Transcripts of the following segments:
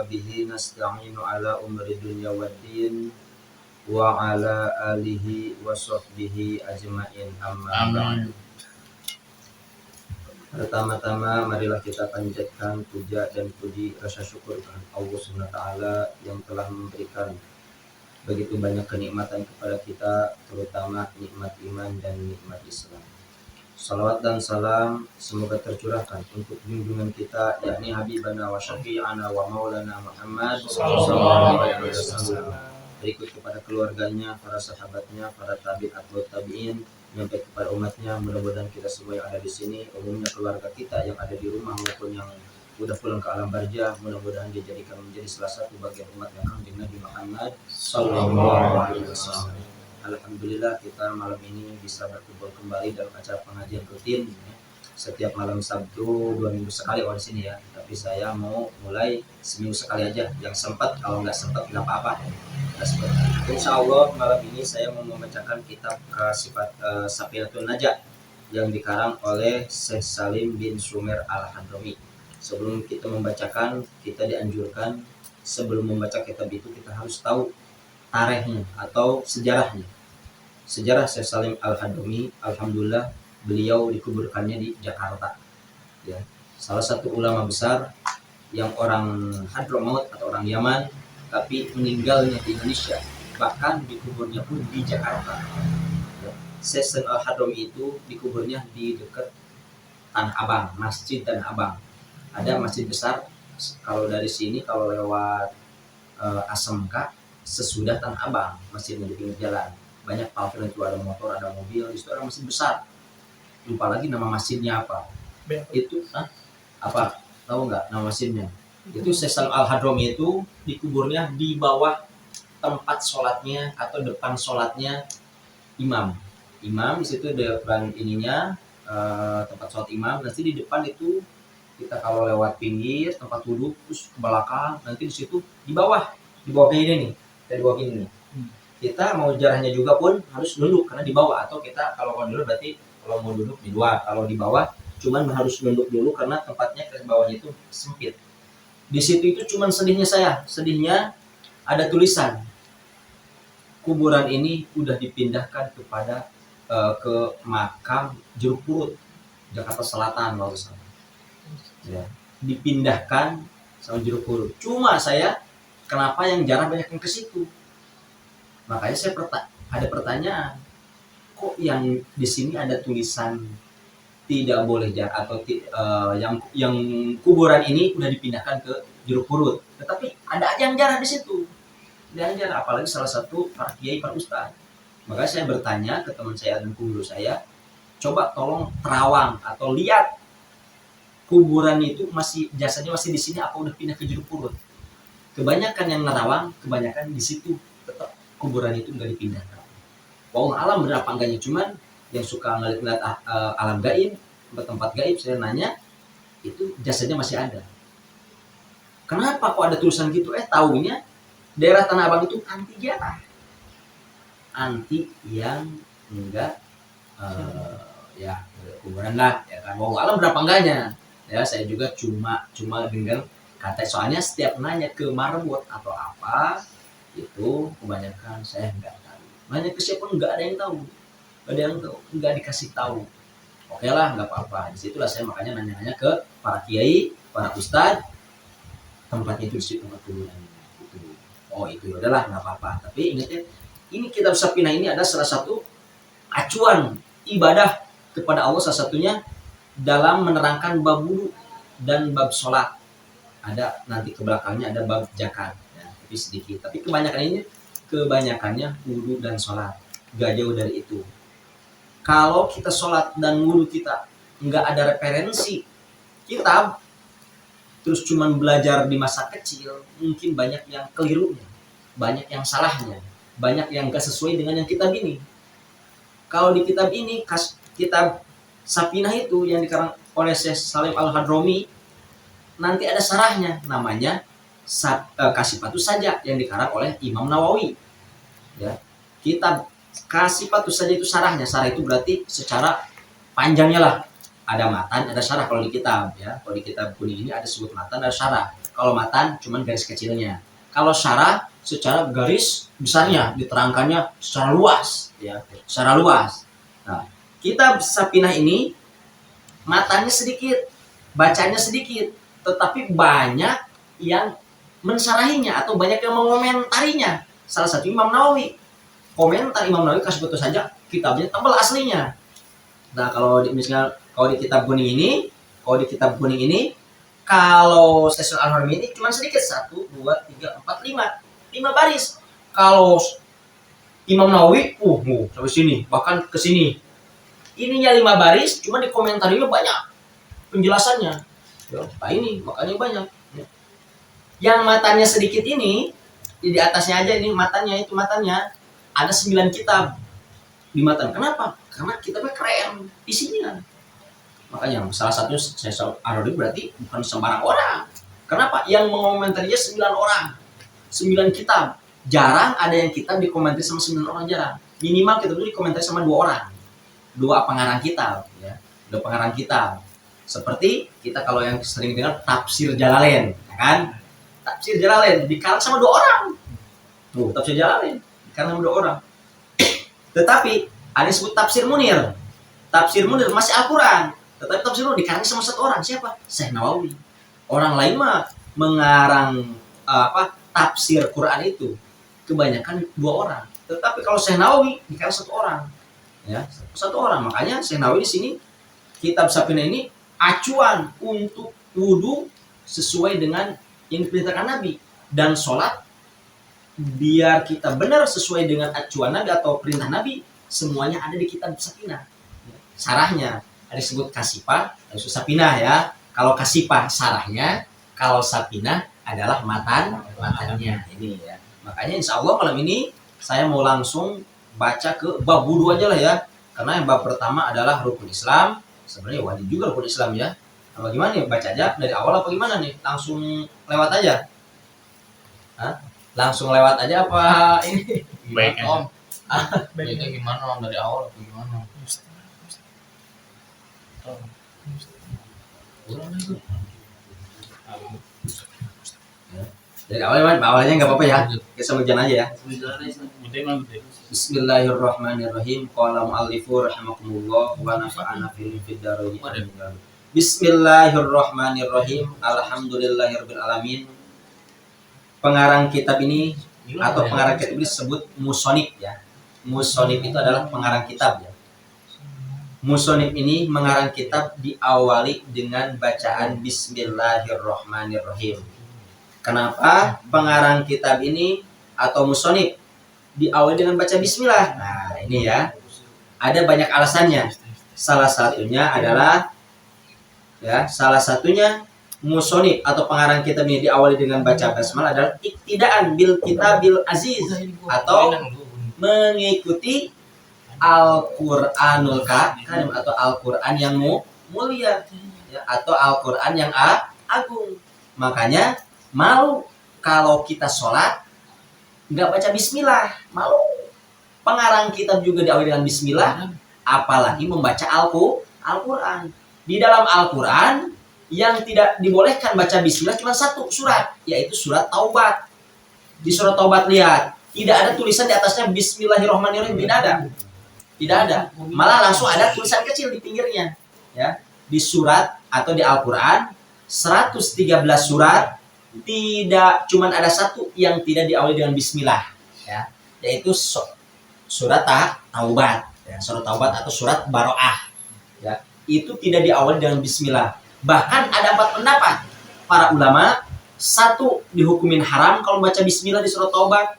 wa bihi nasta'inu ala umri dunya waddin wa ala alihi wa sahbihi ajma'in amma ba'du. Pertama-tama marilah kita panjatkan puja dan puji rasa syukur kepada Allah Subhanahu wa taala yang telah memberikan begitu banyak kenikmatan kepada kita, terutama nikmat iman dan nikmat Islam. Salawat dan salam semoga tercurahkan untuk junjungan kita, yakni Habibana wa Syafi'ana wa Maulana Muhammad sallallahu alaihi wasallam. Berikut kepada keluarganya, para sahabatnya, para tabi'in atau tabi'in, sampai kepada umatnya. Mudah-mudahan kita semua yang ada di sini, umumnya keluarga kita yang ada di rumah maupun yang udah pulang ke alam barzah, mudah-mudahan dijadikan menjadi salah satu bagian umat yang anjing Nabi Muhammad sallallahu alaihi wasallam. Alhamdulillah kita malam ini bisa berkumpul kembali dalam acara pengajian rutin setiap malam Sabtu 2 minggu sekali di sini ya. Tapi saya mau mulai seminggu sekali aja. Yang sempat, kalau nggak sempat nggak apa-apa. Insya Allah malam ini saya mau membacakan kitab sifat Safinatun Najah yang dikarang oleh Syekh Salim bin Sumer Al-Hadrami. Sebelum kita membacakan, kita dianjurkan sebelum membaca kitab itu kita harus tahu tarikhnya atau sejarahnya. Sejarah Syekh Salim Al-Hadrami, alhamdulillah beliau dikuburkannya di Jakarta. Ya, salah satu ulama besar yang orang Hadramaut atau orang Yaman, tapi meninggalnya di Indonesia. Bahkan dikuburnya pun di Jakarta. Ya, Syekh Salim Al-Hadrami itu dikuburnya di dekat Tanah Abang, Masjid Tanah Abang. Ada masjid besar. Kalau dari sini kalau lewat Asmk sesudah Tanah Abang, masjidnya di pinggir jalan. Banyak parkir itu, ada motor, ada mobil, di situ ada masjid besar. Lupa lagi nama masjidnya apa. Itu apa? Tahu nggak nama masjidnya? Itu Syekh Salim Al-Hadrami itu dikuburnya di bawah tempat sholatnya atau depan sholatnya imam. Imam di situ depan ininya tempat sholat imam. Nanti di depan itu kita kalau lewat pinggir tempat duduk terus ke belakang, nanti di situ di bawah kayak ini nih. Dari bawah ini nih. Kita mau jarahnya juga pun harus duduk karena di bawah, atau kita kalau mau duduk berarti kalau mau duduk di luar, kalau di bawah cuman harus duduk dulu karena tempatnya ke bawahnya itu sempit. Di situ itu cuman sedihnya ada tulisan kuburan ini udah dipindahkan kepada ke makam Jeruk Purut Jakarta Selatan barusan. Ya, dipindahkan sama Jeruk Purut. Cuma saya kenapa yang jarang banyak yang ke situ? Makanya saya ada pertanyaan, kok yang di sini ada tulisan tidak boleh jarah atau yang kuburan ini udah dipindahkan ke Jeruk Purut, tetapi ada aja yang jarah di situ. Dan jarah, apalagi salah satu para kiai, para ustaz. Makanya saya bertanya ke teman saya dan guru saya, coba tolong terawang atau lihat kuburan itu jasanya masih di sini apa udah pindah ke Jeruk Purut. Kebanyakan yang nerawang, kebanyakan di situ tetap kuburan itu nggak dipindahkan. Wallahu alam benar apa enggaknya, cuman yang suka ngeliat alam gaib, tempat gaib, saya nanya itu jasadnya masih ada. Kenapa kok ada tulisan gitu? Taunya daerah Tanah Abang itu anti jarah, anti yang enggak ya kuburan lah, ya kan. Wallahu alam berapa enggaknya. Ya saya juga cuma dengar kata, soalnya setiap nanya ke marbot atau apa itu kebanyakan saya nggak tahu. Nanya ke siapa nggak ada yang tahu, nggak dikasih tahu. Oke lah, nggak apa-apa. Disitulah saya makanya nanya-nanya ke para kiai, para ustad, tempatnya itu di situ tempat kuburan itu. Oh itu udahlah nggak apa-apa. Tapi ingat ya, ini kitab Safinah ini ada salah satu acuan ibadah kepada Allah, salah satunya dalam menerangkan bab wudu dan bab sholat. Ada nanti ke belakangnya ada bab zakat ya, tapi sedikit. Tapi kebanyakannya wudu dan sholat, gak jauh dari itu. Kalau kita sholat dan wudu kita nggak ada referensi kitab, terus cuman belajar di masa kecil, mungkin banyak yang kelirunya, banyak yang salahnya, banyak yang gak sesuai dengan yang kitab ini. Kalau di kitab ini, kitab Safinah itu yang dikarang oleh Syekh Salim Al-Hadrami, nanti ada sarahnya namanya Kasifatus Sajah yang dikarang oleh Imam Nawawi. Ya, kitab Kasifatus Sajah itu sarahnya. Sarah itu berarti secara panjangnya lah. Ada matan, ada syarah kalau di kitab ya. Kalau di kitab kuning ini ada sebut matan, ada syarah. Kalau matan cuman garis kecilnya. Kalau syarah secara garis besarnya diterangkannya secara luas ya, secara luas. Nah, kitab Sapinah ini matanya sedikit, bacanya sedikit, tetapi banyak yang mensyarahinya atau banyak yang mengomentarinya. Salah satu Imam Nawawi. Komentar Imam Nawawi kasih betul saja kitabnya tebal aslinya. Nah, misalnya kalau di kitab kuning ini, kalau Stasiun Al-Haramain ini cuma sedikit, 1, 2, 3, 4, 5 baris. Kalau Imam Nawawi, sampai sini, bahkan ke sini. Ininya 5 baris, cuma di komentarinya banyak penjelasannya. Nah ini makanya banyak. Yang matanya sedikit ini, di atasnya aja ini matanya ada 9 kitab di matan. Kenapa? Karena kitabnya keren isinya. Makanya salah satunya Syekh Ar-Razi berarti bukan sembarang orang. Kenapa? Yang mengomentarinya 9 orang. 9 kitab. Jarang ada yang kitab dikomentari sama 9 orang, jarang. Minimal kitab itu dikomentari sama 2 orang. 2 pengarang kitab ya. 2 pengarang kitab. Seperti kita kalau yang sering dengar Tafsir Jalalain, ya kan? Tafsir Jalalain dikarang sama 2 orang. Tuh, Tafsir Jalalain dikarang sama 2 orang. Tetapi ada yang disebut Tafsir Munir. Tafsir Munir masih Al-Quran. Tetapi Tafsir Munir dikarang sama 1 orang. Siapa? Syekh Nawawi. Orang lain mah mengarang tafsir Quran itu kebanyakan 2 orang. Tetapi kalau Syekh Nawawi dikarang 1 orang. Ya, 1 orang. Makanya Syekh Nawawi di sini kitab Sapinah ini acuan untuk wudu sesuai dengan yang diperintahkan Nabi, dan sholat biar kita benar sesuai dengan acuan Nabi atau perintah Nabi, semuanya ada di kitab Sapinah. Sarahnya ada disebut Kasifah, ada disebut Sapinah ya. Kalau Kasifah sarahnya, kalau Sapinah adalah matannya ini ya. Makanya insya Allah malam ini saya mau langsung baca ke bab wudu aja lah ya. Karena yang bab pertama adalah rukun Islam. Sebenarnya wajib juga rukun Islam ya. Nah, bagaimana nih, baca aja dari awal apa gimana nih? Langsung lewat aja? Hah? Langsung lewat aja apa ini? Baiknya Om. Baiknya gimana Om, dari awal apa gimana? Dari awalnya nggak apa-apa ya. Kita sambil jalan aja ya. Bismillahirrahmanirrahim. Qala mu'allifu rahimakumullah wa nafa'ana fid dharain. Bismillahirrahmanirrahim. Alhamdulillahirabbil alamin. Pengarang kitab ini atau pengarang kitab ini disebut musonif ya. Musonif itu adalah pengarang kitab ya. Musonif ini mengarang kitab diawali dengan bacaan Bismillahirrahmanirrahim. Kenapa pengarang kitab ini atau musonif diawali dengan baca Bismillah? Nah ini ya, ada banyak alasannya. Salah satunya musonif atau pengarang kitab ini diawali dengan baca basmalah adalah iktidaan bil kitabil aziz, atau mengikuti Al-Qur'anul Karim atau Al-Qur'an yang mulia ya, atau Al-Qur'an yang agung. Makanya malu kalau kita sholat nggak baca Bismillah, malu. Pengarang kitab juga diawali dengan Bismillah, apalagi membaca Al-Qur'an. Di dalam Al-Qur'an yang tidak dibolehkan baca Bismillah cuma 1 surat, yaitu surat Taubat. Di surat Taubat lihat, tidak ada tulisan di atasnya Bismillahirrahmanirrahim, tidak ada. Malah langsung ada tulisan kecil di pinggirnya. Ya, di surat atau di Al-Qur'an 113 surat tidak cuman ada 1 yang tidak diawali dengan Bismillah, ya, yaitu surat Taubat, ya, surat Taubat atau surat Baroah. Ya, itu tidak diawali dengan Bismillah. Bahkan ada 4 pendapat para ulama. 1 dihukumin haram kalau baca Bismillah di surat Taubat.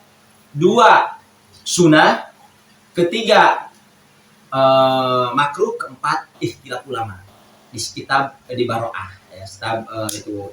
2 sunnah. 3 makruh. 4 ikhtilaf ulama di kitab di Baroah ya.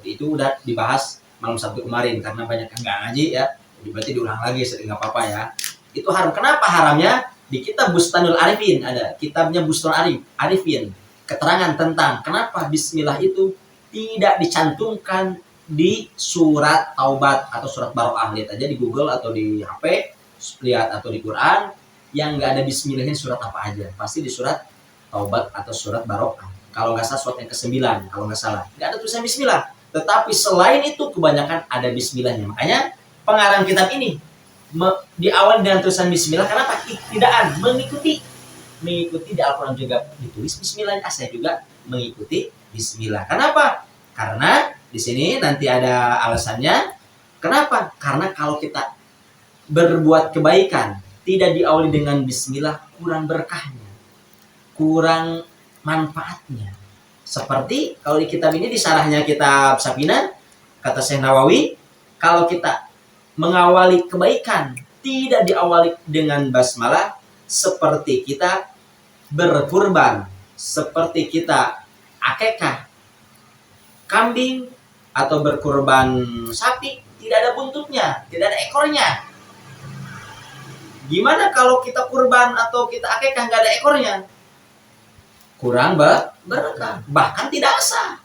Itu udah dibahas malam Sabtu kemarin karena banyak yang nggak ngaji ya, jadi berarti diulang lagi, nggak apa-apa ya. Itu haram. Kenapa haramnya? Di kitab Bustanul Arifin, ada kitabnya Bustanul Arifin, keterangan tentang kenapa Bismillah itu tidak dicantumkan di surat Taubat atau surat Baroah. Lihat aja di Google atau di HP, lihat atau di Quran, yang nggak ada Bismillahnya surat apa aja, pasti di surat Taubat atau surat Baroah. Kalau nggak salah surat yang ke-9, kalau nggak salah nggak ada tulisan Bismillah. Tetapi selain itu kebanyakan ada bismillahnya. Makanya pengarang kitab ini diawali dengan tulisan bismillah. Kenapa? Iktidaan, mengikuti di Al-Quran juga ditulis bismillah. Saya juga mengikuti bismillah. Kenapa? Karena di sini nanti ada alasannya. Kenapa? Karena kalau kita berbuat kebaikan tidak diawali dengan bismillah, kurang berkahnya, kurang manfaatnya. Seperti kalau di kitab ini, di syarahnya kitab Safina, kata Syekh Nawawi, kalau kita mengawali kebaikan tidak diawali dengan basmalah, seperti kita berkurban, seperti kita akekah kambing atau berkurban sapi, tidak ada buntutnya, tidak ada ekornya. Gimana kalau kita kurban atau kita akekah nggak ada ekornya? Kurang berkah, bahkan tidak sah.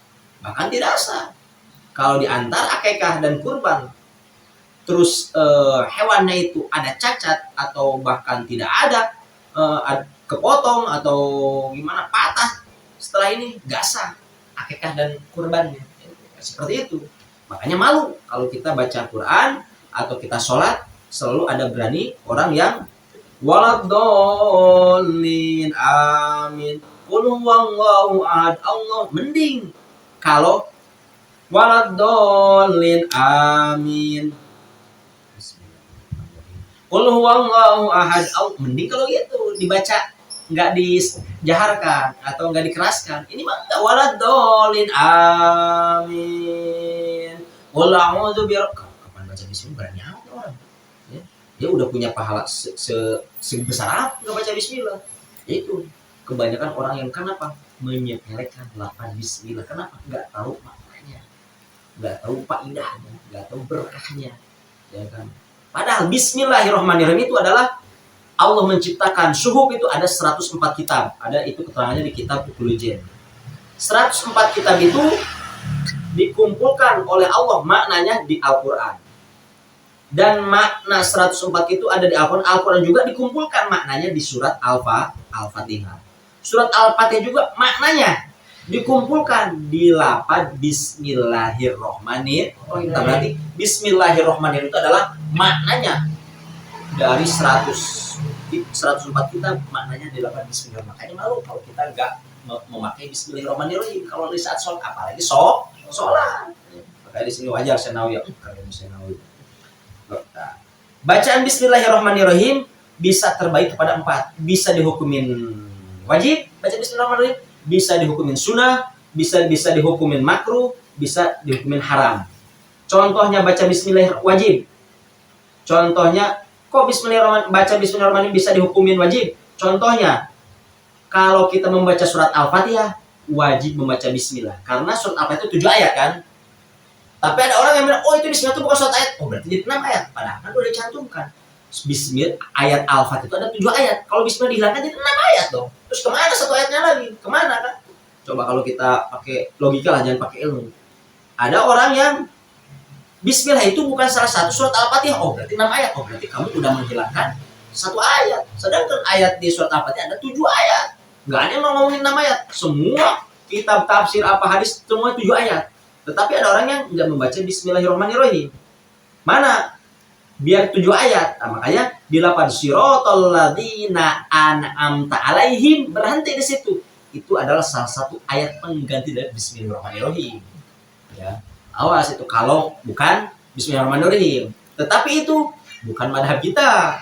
Kalau diantar akekah dan kurban, terus hewannya itu ada cacat atau bahkan tidak ada, kepotong atau gimana, patah, setelah ini nggak sah akekah dan kurbannya. Seperti itu. Makanya malu kalau kita baca Quran atau kita sholat, selalu ada berani orang yang waladdallin amin, qul huwallahu ahad, Allah. Mending kalau waladdallin amin, qul huwallahu ahad, Allah. Mending kalau gitu dibaca, nggak dijaharkan atau nggak dikeraskan. Ini mah nggak, waladdallin amin, qul a'udzu birabbil. Kapan baca bismillah berani amat orang. Dia udah punya pahala sebesar apa nggak baca bismillah. Itu kebanyakan orang yang kenapa menyepelekan lafaz bismillah. Kenapa? Nggak tahu maknanya, nggak tahu faedahnya, nggak tahu berkahnya, ya kan? Padahal bismillahirrahmanirrahim itu adalah Allah menciptakan. Suhuf itu ada 104 kitab, ada itu keterangannya di kitab Uqulul Jan. 104 kitab itu dikumpulkan oleh Allah maknanya di Al-Quran. Dan makna 104 itu ada di Al-Quran. Al-Quran juga dikumpulkan maknanya di surat Al-Fatihah. Surat Al-Fatihah juga maknanya dikumpulkan di lafaz Bismillahirrohmanirrohim. Berarti Bismillahirrohmanirrohim itu adalah maknanya dari 104 kitab, maknanya di lafaz Bismillah. Makanya malu kalau kita nggak memakai Bismillahirrohmanirrohim kalau di saat sholat, apalagi sholat. Makanya di sini wajar Senawi ya, kalau Senawi. Bacaan Bismillahirrahmanirrahim bisa terbaik kepada 4. Bisa dihukumin wajib baca Bismillahirrahmanirrahim, bisa dihukumin sunnah, bisa dihukumin makruh, bisa dihukumin haram. Contohnya baca Bismillah wajib. Contohnya kok baca Bismillahirrahmanirrahim bisa dihukumin wajib. Contohnya kalau kita membaca surat Al-Fatihah wajib membaca Bismillah, karena surat Al-Fatihah itu 7 ayat kan. Tapi ada orang yang bilang, oh itu Bismillah itu bukan surat ayat. Oh berarti jadi 6 ayat. Padahal kan udah dicantumkan. Bismillah, ayat Al-Fatihah itu ada 7 ayat. Kalau Bismillah dihilangkan jadi 6 ayat dong. Terus kemana satu ayatnya lagi? Kemana kan? Coba kalau kita pakai logika lah, jangan pakai ilmu. Ada orang yang Bismillah itu bukan salah satu surat Al-Fatihah. Oh berarti 6 ayat. Oh berarti kamu udah menghilangkan 1 ayat. Sedangkan ayat di surat Al-Fatihah ada 7 ayat. Nggak ada yang ngomongin 6 ayat. Semua kitab tafsir apa hadis semua 7 ayat. Tetapi ada orang yang tidak membaca Bismillahirrahmanirrahim. Mana? Biar 7 ayat. Nah, makanya di lafaz siratal ladzina an'amta alaihim, berhenti di situ. Itu adalah salah satu ayat pengganti dari Bismillahirrahmanirrahim. Ya. Awas itu kalau bukan Bismillahirrahmanirrahim. Tetapi itu bukan madhab kita.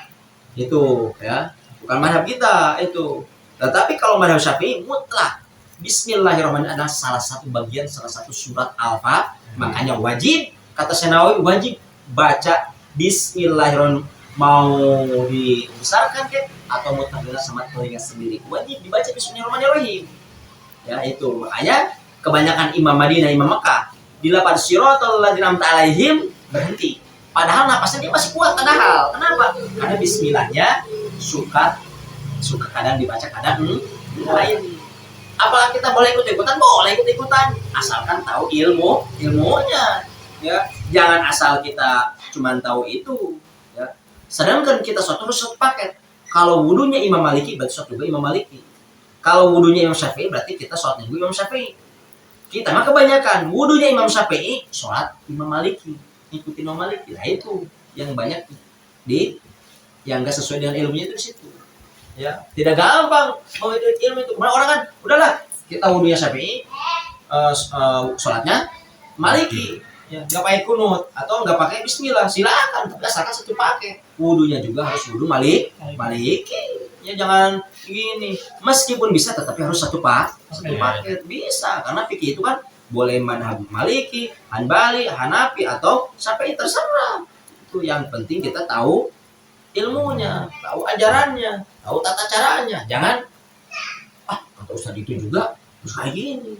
Itu ya, bukan madhab kita itu. Tetapi kalau madhab Syafi'i mutlak Bismillahirrahmanirrahim adalah salah satu bagian, salah satu surat Al-Fatihah. Makanya wajib, kata Senawi, wajib baca Bismillahirrahmanirrahim. Mau dibesarkan kek atau mau terdengar sama telinga sendiri, wajib dibaca Bismillahirrahmanirrahim. Ya itu, makanya kebanyakan imam Madinah, imam Mekah di lafaz siratal ladzina an'amta alaihim berhenti. Padahal napasnya dia masih kuat padahal. Kenapa? Karena bismillahnya suka kadang dibaca kadang lain. Apakah kita boleh ikut-ikutan? Boleh ikut-ikutan, asalkan tahu ilmunya. Ya, jangan asal kita cuma tahu itu. Ya. Sedangkan kita suatu paket. Kalau wudunya Imam Maliki berarti sholat juga Imam Maliki. Kalau wudunya Imam Syafi'i berarti kita sholatnya juga Imam Syafi'i. Kita mah kebanyakan wudunya Imam Syafi'i, sholat Imam Maliki, ikutin Imam Maliki. Nah itu yang banyak yang nggak sesuai dengan ilmunya itu di situ. Ya, tidak gampang mau itu ilmu itu. Karena orang kan udahlah kita wudunya Syafi'i, sholatnya Maliki, ya nggak pakai kunut atau nggak pakai Bismillah, silakan, tapi asalkan satu pakai. Wudunya juga harus wudu Maliki. Ya jangan gini. Meskipun bisa, tetapi harus satu paket bisa. Karena fikih itu kan boleh madhab Maliki, Hanbali, Hanafi atau Syafi'i, terserah. Itu yang penting kita tahu ilmunya, tahu ajarannya, tahu tata caranya. Jangan kata Ustadz itu juga terus kayak gini.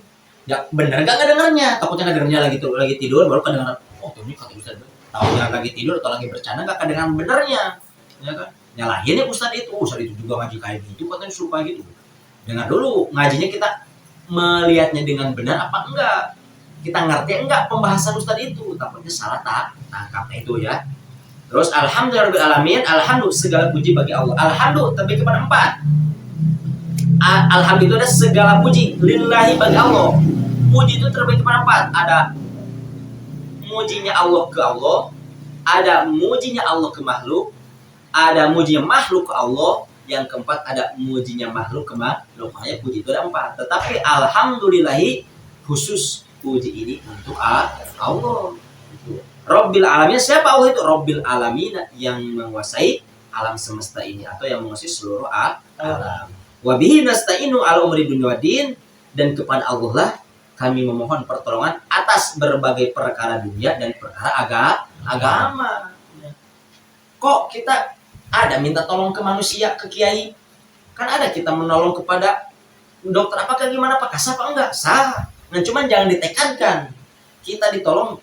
Ya bener nggak dengarnya, takutnya nggak dengarnya lagi tidur baru kedengaran. Oh ini kata Ustadz, tahunya lagi tidur atau lagi bercanda nggak kedengaran benernya, ya kan? Nyalahin ya Ustadz itu juga ngaji kayak gitu, katanya suruh kayak gitu. Dengar dulu ngajinya, kita melihatnya dengan benar apa enggak, kita ngerti enggak pembahasan Ustadz itu, takutnya salah tangkapnya itu ya. Terus alhamdulillahirabbil alamin, alhamdulillah segala puji bagi Allah. Alhamdulillah terbagi kepada 4. Alhamdulillah ada segala puji lillahi bagi Allah. Puji itu terbagi kepada 4. Ada mujinya Allah ke Allah, ada mujinya Allah ke makhluk, ada mujinya makhluk ke Allah, yang keempat ada mujinya makhluk ke makhluk. Makanya puji itu ada 4. Tetapi alhamdulillahi khusus puji ini untuk Allah. Rabbil alamin, siapa Allah itu? Rabbil alamin, yang menguasai alam semesta ini atau yang menguasai seluruh alam. Wa bihi nasta'inu ala umri dunya waddin, dan kepada Allah lah kami memohon pertolongan atas berbagai perkara dunia dan perkara agama. Kok kita ada minta tolong ke manusia, ke kiai? Kan ada kita menolong kepada dokter apakah gimana, apakah sah apa enggak? Sah. Nah cuman jangan ditekankan kita ditolong.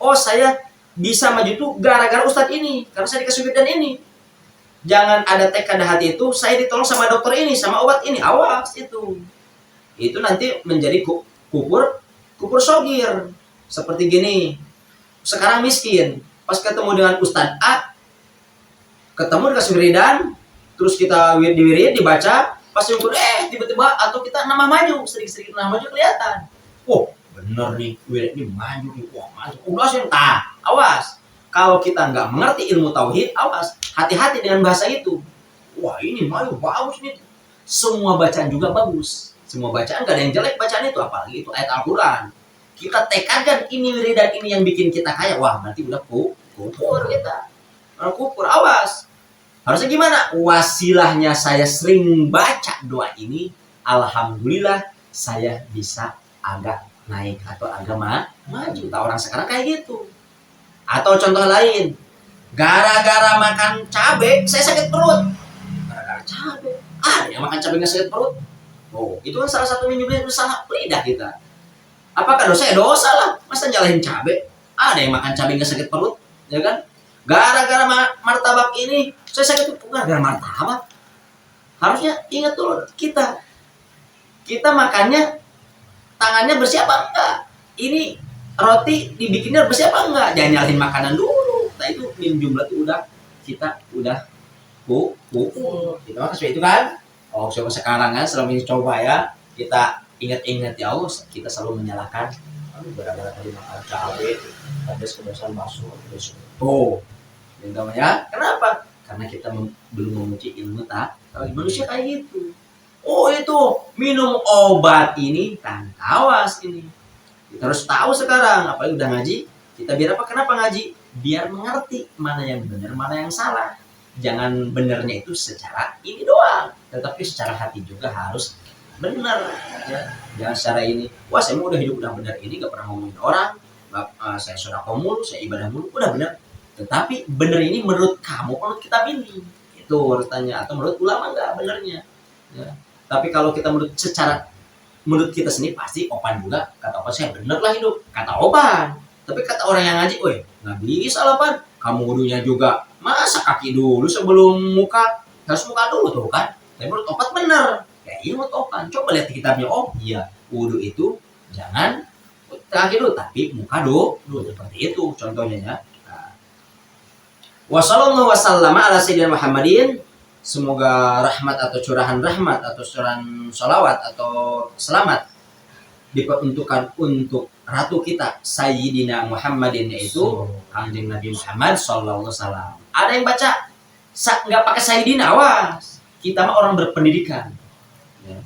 Oh saya bisa maju itu gara-gara Ustadz ini, karena saya dikasih duit dan ini. Jangan ada tekad hati itu, saya ditolong sama dokter ini, sama obat ini. Awas itu. Itu nanti menjadi kupur sogir. Seperti gini. Sekarang miskin, pas ketemu dengan Ustadz A, ketemu dikasih wiridan, terus kita diwirid, dibaca, pas nyukur, tiba-tiba atau kita nama maju, sedikit-sedikit nama maju kelihatan. Bener nih, wirid ini maju nih, maju. Udah sih, awas. Kalau kita nggak mengerti ilmu tauhid, awas, hati-hati dengan bahasa itu. Wah ini maju, bagus nih. Semua bacaan juga bagus. Semua bacaan nggak ada yang jelek bacaan itu, apalagi itu ayat Al-Quran. Kita tekadkan ini wiridan ini yang bikin kita kaya, wah nanti udah kupur kita. Kupur, awas. Harusnya gimana? Wasilahnya saya sering baca doa ini, alhamdulillah saya bisa agak naik atau agak maju. Tak orang sekarang kayak gitu. Atau contoh lain, gara-gara makan cabai saya sakit perut. Gara-gara cabai, ada yang makan cabai nggak sakit perut? Itu kan salah satu juga salah lidah kita. Apakah dosa? Dosa lah. Masa nyalahin cabai? Ada yang makan cabai nggak sakit perut, ya kan? Gara-gara martabak ini saya sakit perut, gara-gara martabak. Harusnya ingat dulu kita makannya tangannya bersih apa enggak? Ini roti dibikinnya bersih apa enggak? Jangan nyalahin makanan dulu. Nah itu min jumlah itu kita udah kita mah seperti itu kan. Coba sekarang kan selama ini coba ya, kita ingat-ingat ya Allah, kita selalu menyalahkan gara-gara tadi makan cabai, ada kebiasaan masuk terus. Yang namanya kenapa? Karena kita belum memuji ilmu manusia kayak gitu. Itu minum obat ini awas ini. Kita harus tahu sekarang, apalagi udah ngaji, kita biar apa? Kenapa ngaji? Biar mengerti mana yang benar, mana yang salah. Jangan benernya itu secara ini doang, tetapi secara hati juga harus benar. Ya. Jangan secara ini, wah saya mau udah hidup udah benar ini, gak pernah ngomongin orang, saya sedekah mulu, saya ibadah mulu, udah benar. Tetapi benar ini menurut kamu, menurut kita ini, itu harus tanya. Atau menurut ulama nggak benernya. Ya. Tapi kalau kita menurut kita sendiri pasti Opan juga, kata Opan saya bener lah hidup, kata Opan. Tapi kata orang yang ngaji, nggak bisa lah Pan, kamu wudunya juga masa kaki dulu sebelum muka, harus muka dulu tuh kan. Tapi menurut Opan bener, ya iya menurut Opan. Coba lihat di kitabnya, iya wudu itu jangan kaki dulu, tapi muka dulu seperti itu contohnya ya. Wassallallahu wasallama ala sayyidina Muhammadin. Semoga rahmat atau curahan rahmat atau curahan sholawat atau selamat diperuntukkan untuk ratu kita Sayyidina Muhammadin, yaitu Kanjeng Nabi Muhammad sallallahu alaihi wasallam. Ada yang baca nggak pakai Sayyidina, awas. Kita mah orang berpendidikan. Ya.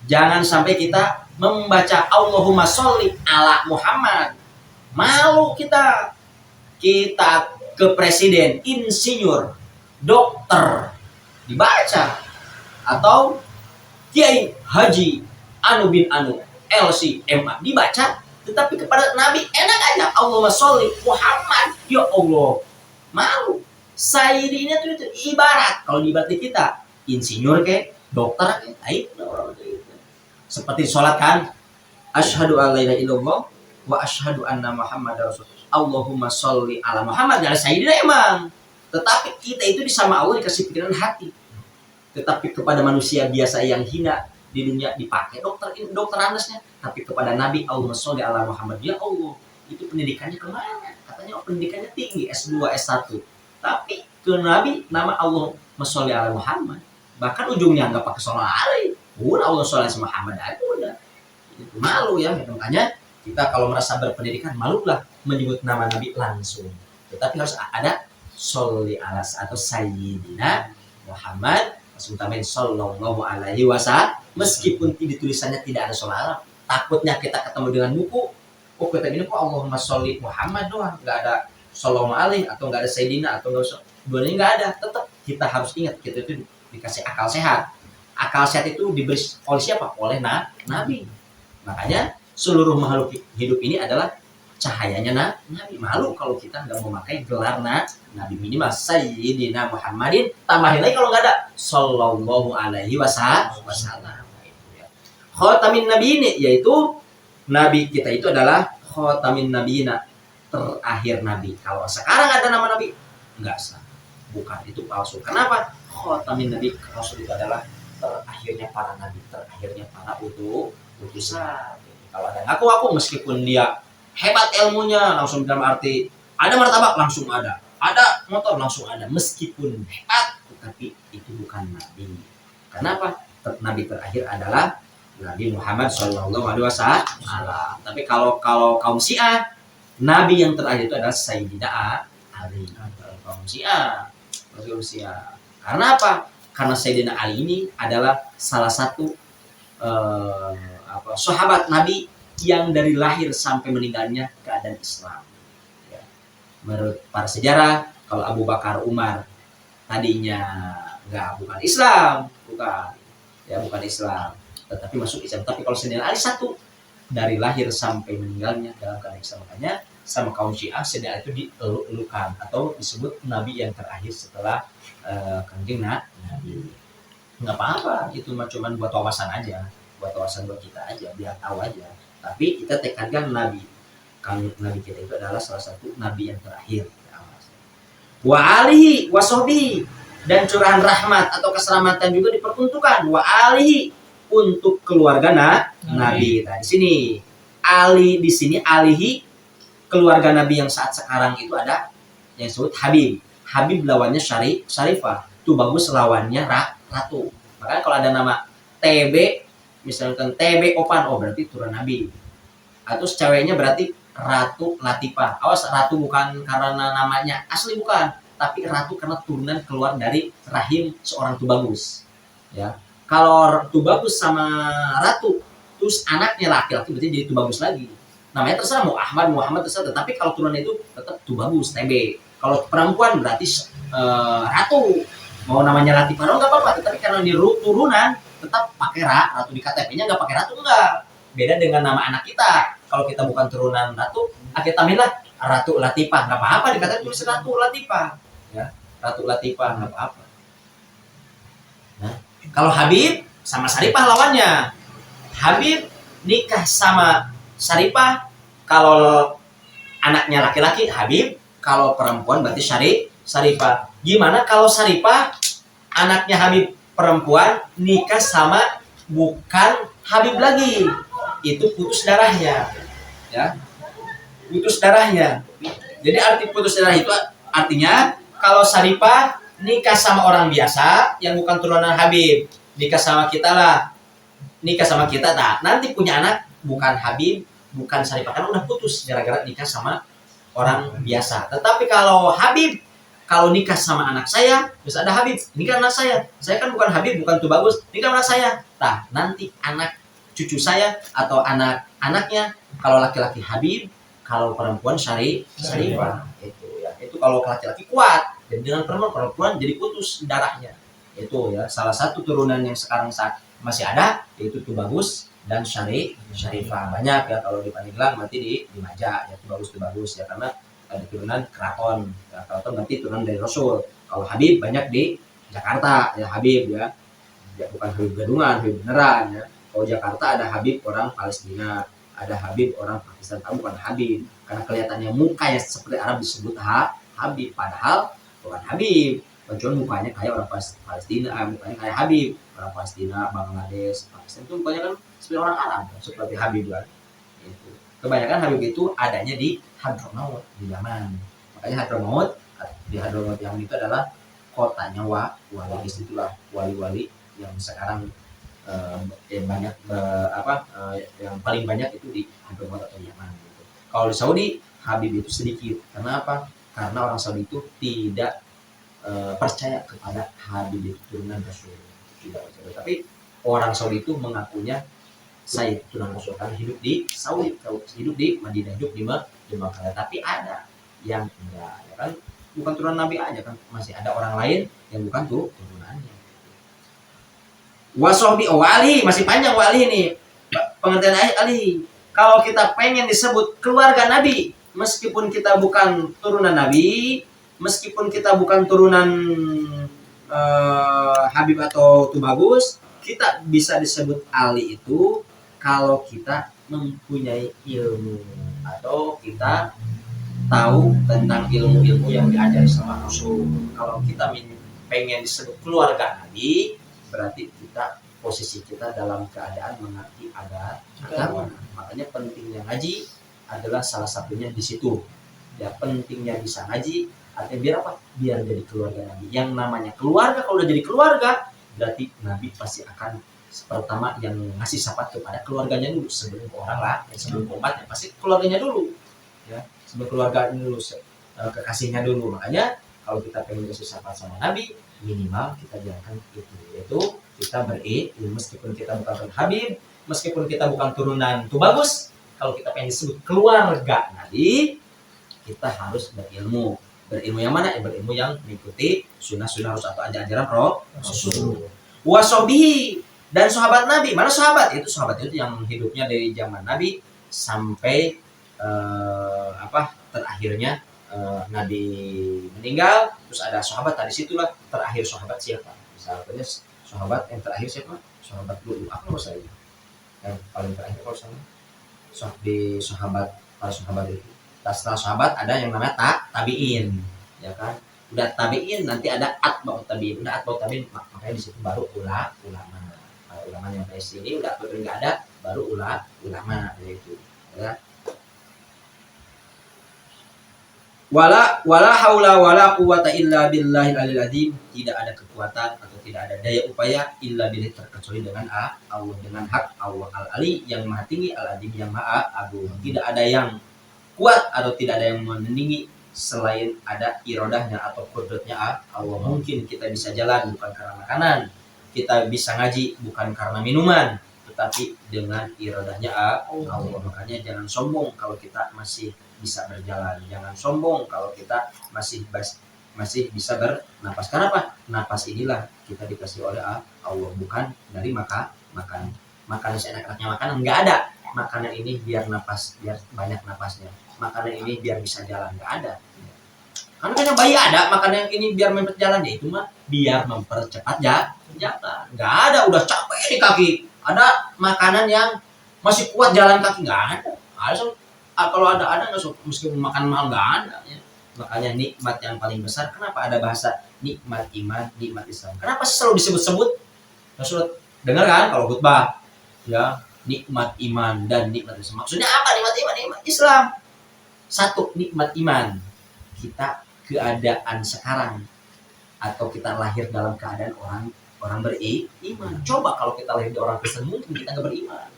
Jangan sampai kita membaca Allahumma sholli ala Muhammad. Malu kita. Kita ke presiden, insinyur, dokter dibaca, atau Kiai Haji Anu bin Anu LC MA dibaca, tetapi kepada Nabi enak aja Allahumma sholli Muhammad. Ya Allah, malu. Sayyidina itu ibarat, kalau ibarat kita insinyur kayak dokter kayak orang itu. Seperti sholat kan, asyhadu an la ilaha illallah wa asyhadu anna Muhammadar Rasulullah. Allahumma sholli ala Muhammad. Dari Sayyidina emang, tetapi kita itu sama Allah dikasih pikiran hati. Tetapi kepada manusia biasa yang hina di dunia dipakai dokter andesnya, tapi kepada Nabi Allahumma sholli ala Muhammad. Ya Allah, itu pendidikannya kemana? Katanya pendidikannya tinggi, S2, S1. Tapi ke Nabi nama Allahumma sholli ala Muhammad. Bahkan ujungnya nggak pakai sholli alaihi. Udah Allah sholli ala Muhammad aja udah. Itu malu ya, makanya kita kalau merasa berpendidikan, malulah menyebut nama Nabi langsung. Tetapi harus ada sholli ala atau Sayyidina Muhammad Rasulullah sallallahu alaihi wasallam. Meskipun di tulisannya tidak ada sholli Arab, takutnya kita ketemu dengan buku, oh kita ini kok Allahumma sholli Muhammad doang, nggak ada sallallahu alaihi atau nggak ada Sayyidina atau nggak usah, duanya nggak ada. Tetap kita harus ingat, kita itu dikasih akal sehat. Akal sehat itu diberi oleh siapa? Oleh Nabi. Makanya seluruh makhluk hidup ini adalah cahayanya Nabi. Malu kalau kita nggak memakai gelar Nabi, minimal Sayyidina Muhammadin. Tambahin lagi kalau nggak ada sallallahu alaihi wasallam. Khatamin Nabi ini, yaitu Nabi kita itu adalah khatamin Nabiyina, terakhir Nabi. Kalau sekarang ada nama Nabi, nggak sah, bukan, itu palsu. Kenapa? Khatamin Nabi, Rasul itu adalah terakhirnya para Nabi, terakhirnya para utusan. Kalau ada ngaku-ngaku meskipun dia hebat ilmunya, langsung dalam arti ada martabak langsung ada motor langsung ada, meskipun hebat, tetapi itu bukan Nabi. Kenapa? Nabi terakhir adalah Nabi Muhammad Shallallahu Alaihi Wasallam. Tapi kalau kaum Syiah, Nabi yang terakhir itu adalah Sayyidina Ali. Kaum Syiah. Karena apa? Karena Sayyidina Ali ini adalah salah satu sahabat Nabi yang dari lahir sampai meninggalnya keadaan Islam. Ya. Menurut para sejarah, kalau Abu Bakar Umar tadinya bukan Islam, bukan Islam, tetapi masuk Islam. Tapi kalau Sayyidina Ali satu, dari lahir sampai meninggalnya dalam keadaan Islam. Makanya sama kaum Syiah, Sayyidina Ali itu dieluk-elukan atau disebut Nabi yang terakhir setelah Kanjeng Nabi. Nggak apa-apa, itu cuma buat wawasan aja, buat kita aja, biar tahu aja. Tapi kita tekankan Nabi kita itu adalah salah satu Nabi yang terakhir. Wa alihi wa sahbihi, dan curahan rahmat atau keselamatan juga diperuntukkan wa alihi untuk keluarga Nabi. Nah, di sini Ali, di sini alihi keluarga Nabi yang saat sekarang itu ada yang disebut Habib. Habib lawannya Syarifah. Itu bagus lawannya Ratu. Makanya kalau ada nama TB, misalkan TB Opan, oh berarti turun Nabi. Atau ceweknya berarti Ratu Latifah. Awas, Ratu bukan karena namanya asli, bukan, tapi Ratu karena turunan keluar dari rahim seorang Tubagus. Ya. Kalau Tubagus sama Ratu, terus anaknya laki-laki, berarti jadi Tubagus lagi. Namanya terserah, mau Ahmad, Muhammad terserah, tapi kalau turunan itu tetap Tubagus, TB. Kalau perempuan berarti Ratu. Mau namanya Latifah nggak apa-apa, tetapi karena di turunan tetap pakai Ratu, di KTP-nya nggak pakai Ratu, enggak. Beda dengan nama anak kita. Kalau kita bukan turunan Ratu, kita tambahinlah Ratu Latifah, nggak apa-apa, di KTP tulis Ratu Latifah. Ya, Ratu Latifah nggak apa-apa. Nah, kalau Habib sama Syarifah lawannya. Habib nikah sama Syarifah, kalau anaknya laki-laki Habib, kalau perempuan berarti Syarifah. Gimana kalau Syarifah anaknya Habib perempuan nikah sama bukan Habib lagi? Itu putus darahnya. Ya. Putus darahnya. Jadi arti putus darah itu artinya kalau Syarifah nikah sama orang biasa yang bukan turunan Habib, nikah sama kita, nanti punya anak bukan Habib, bukan Syarifah, kan udah putus gara-gara nikah sama orang biasa. Tetapi kalau Habib, kalau nikah sama anak saya, terus ada Habib, ini kan anak saya kan bukan Habib, bukan tuh bagus, ini kan anak saya. Nah, nanti anak cucu saya atau anak-anaknya, kalau laki-laki Habib, kalau perempuan Syarifah. Itu ya. Itu kalau laki-laki kuat, dan dengan perempuan jadi putus darahnya. Itu ya, salah satu turunan yang sekarang masih ada, yaitu tuh bagus dan Syarifah. Banyak ya, kalau di Pandeglang nanti di Maja ya, tuh bagus ya, karena ada turunan keraton ya, keraton nanti turunan dari Rasul. Kalau Habib banyak di Jakarta ya, Habib ya, bukan Habib gadungan, Habib beneran ya. Kalau Jakarta ada Habib orang Palestina, ada Habib orang Pakistan, bukan Habib karena kelihatannya mukanya seperti Arab disebut Habib, padahal bukan Habib. Kecuali mukanya kayak orang Palestina, mukanya kayak Habib, orang Palestina, Bangladesh, Pakistan itu mukanya kan seperti orang Arab, seperti Habib kan. Itu. Kebanyakan Habib itu adanya di Hadramaut di Yaman. Makanya Hadramaut, di Hadramaut Yaman itu adalah kotanya wali, disitulah wali-wali yang sekarang banyak yang paling banyak itu di Hadramaut atau Yaman gitu. Kalau di Saudi Habib itu sedikit. Karena apa? Karena orang Saudi itu tidak percaya kepada Habib itu turunan Rasul, tidak percaya. Tapi orang Saudi itu mengakunya saya turunan Rasul karena hidup di Saudi, hidup di Madinah, hidup di Makkah. Tapi ada yang enggak, ya kan? Bukan turunan Nabi aja kan, masih ada orang lain yang bukan tuh turunannya. Wasobi wali, masih panjang wali ini. Pengertian Ali. Kalau kita pengen disebut keluarga Nabi, meskipun kita bukan turunan Nabi, meskipun kita bukan turunan Habib atau Tubagus, kita bisa disebut Ali itu kalau kita mempunyai ilmu atau kita tahu tentang ilmu-ilmu yang diajari sama Rasul. Kalau kita pengen disebut keluarga Nabi, berarti kita posisi kita dalam keadaan mengerti agama. Makanya pentingnya ngaji adalah salah satunya di situ. Ya, pentingnya bisa ngaji artinya biar apa? Biar jadi keluarga Nabi. Yang namanya keluarga, kalau udah jadi keluarga, berarti Nabi pasti akan pertama yang ngasih syafaat kepada keluarganya dulu sebelum ke orang lah, sebelum ke umatnya pasti keluarganya dulu. Ya, sebelum keluarganya dulu, kekasihnya dulu. Makanya kalau kita pengen ngasih syafaat sama Nabi, minimal kita jalankan itu, yaitu kita berilmu. Meskipun kita bukan Habib, meskipun kita bukan turunan Tubagus, kalau kita pengen disebut keluarga Nabi, kita harus berilmu. Berilmu yang mana? Berilmu yang mengikuti sunnah-sunnah Rasul atau ajaran Rasul. Wasobihi, dan sahabat Nabi. Mana sahabat? Itu sahabat itu yang hidupnya dari zaman Nabi sampai terakhirnya Nabi meninggal. Terus ada sahabat, tadi situlah terakhir sahabat siapa? Misalnya sahabat yang terakhir siapa? Sahabat dulu. Apa saya? Yang paling terakhir kalau sama di sahabat, para sahabat itu. Setelah sahabat ada yang namanya tabiin, ya kan? Udah tabiin nanti ada atba'ut tabiin. Udah atba'ut tabiin, makanya di situ baru ulama. Kalau ulama yang dari sini udah nggak ada, baru ulama itu. Ya. Wala haula wala quwata illa billahil aliyil azim. Tidak ada kekuatan atau tidak ada daya upaya illa billah, terkecuali dengan Allah, dengan hak Allah al-ali yang maha tinggi, al-azim yang maha agung. Tidak ada yang kuat atau tidak ada yang menandingi selain ada irodahnya atau kodratnya Allah. Mungkin kita bisa jalan bukan karena makanan, kita bisa ngaji bukan karena minuman, tetapi dengan irodahnya Allah. Makanya jangan sombong kalau kita masih bisa berjalan, jangan sombong kalau kita masih bisa bernapas. Karena apa? Napas inilah kita dikasih oleh Allah, bukan dari makan seenak-enaknya makanan. Nggak ada makanan ini biar napas, biar banyak napasnya. Makanan ini biar bisa jalan, nggak ada. Karena kan yang bayi ada makanan yang ini biar mempercepat jalan, ya itu mah biar mempercepat jalan. Nggak ada, udah capek di kaki. Ada makanan yang masih kuat jalan kaki, nggak ada. Kalau ada nggak, meskipun makan mahal nggak ada. Ya. Makanya nikmat yang paling besar, kenapa ada bahasa nikmat iman, nikmat Islam? Kenapa selalu disebut-sebut? Rasul dengar kan kalau khutbah, ya nikmat iman dan nikmat Islam. Maksudnya apa nikmat iman, nikmat Islam? Satu, nikmat iman, kita keadaan sekarang atau kita lahir dalam keadaan orang beriman. Coba kalau kita lahir dari orang Kristen, mungkin kita nggak beriman.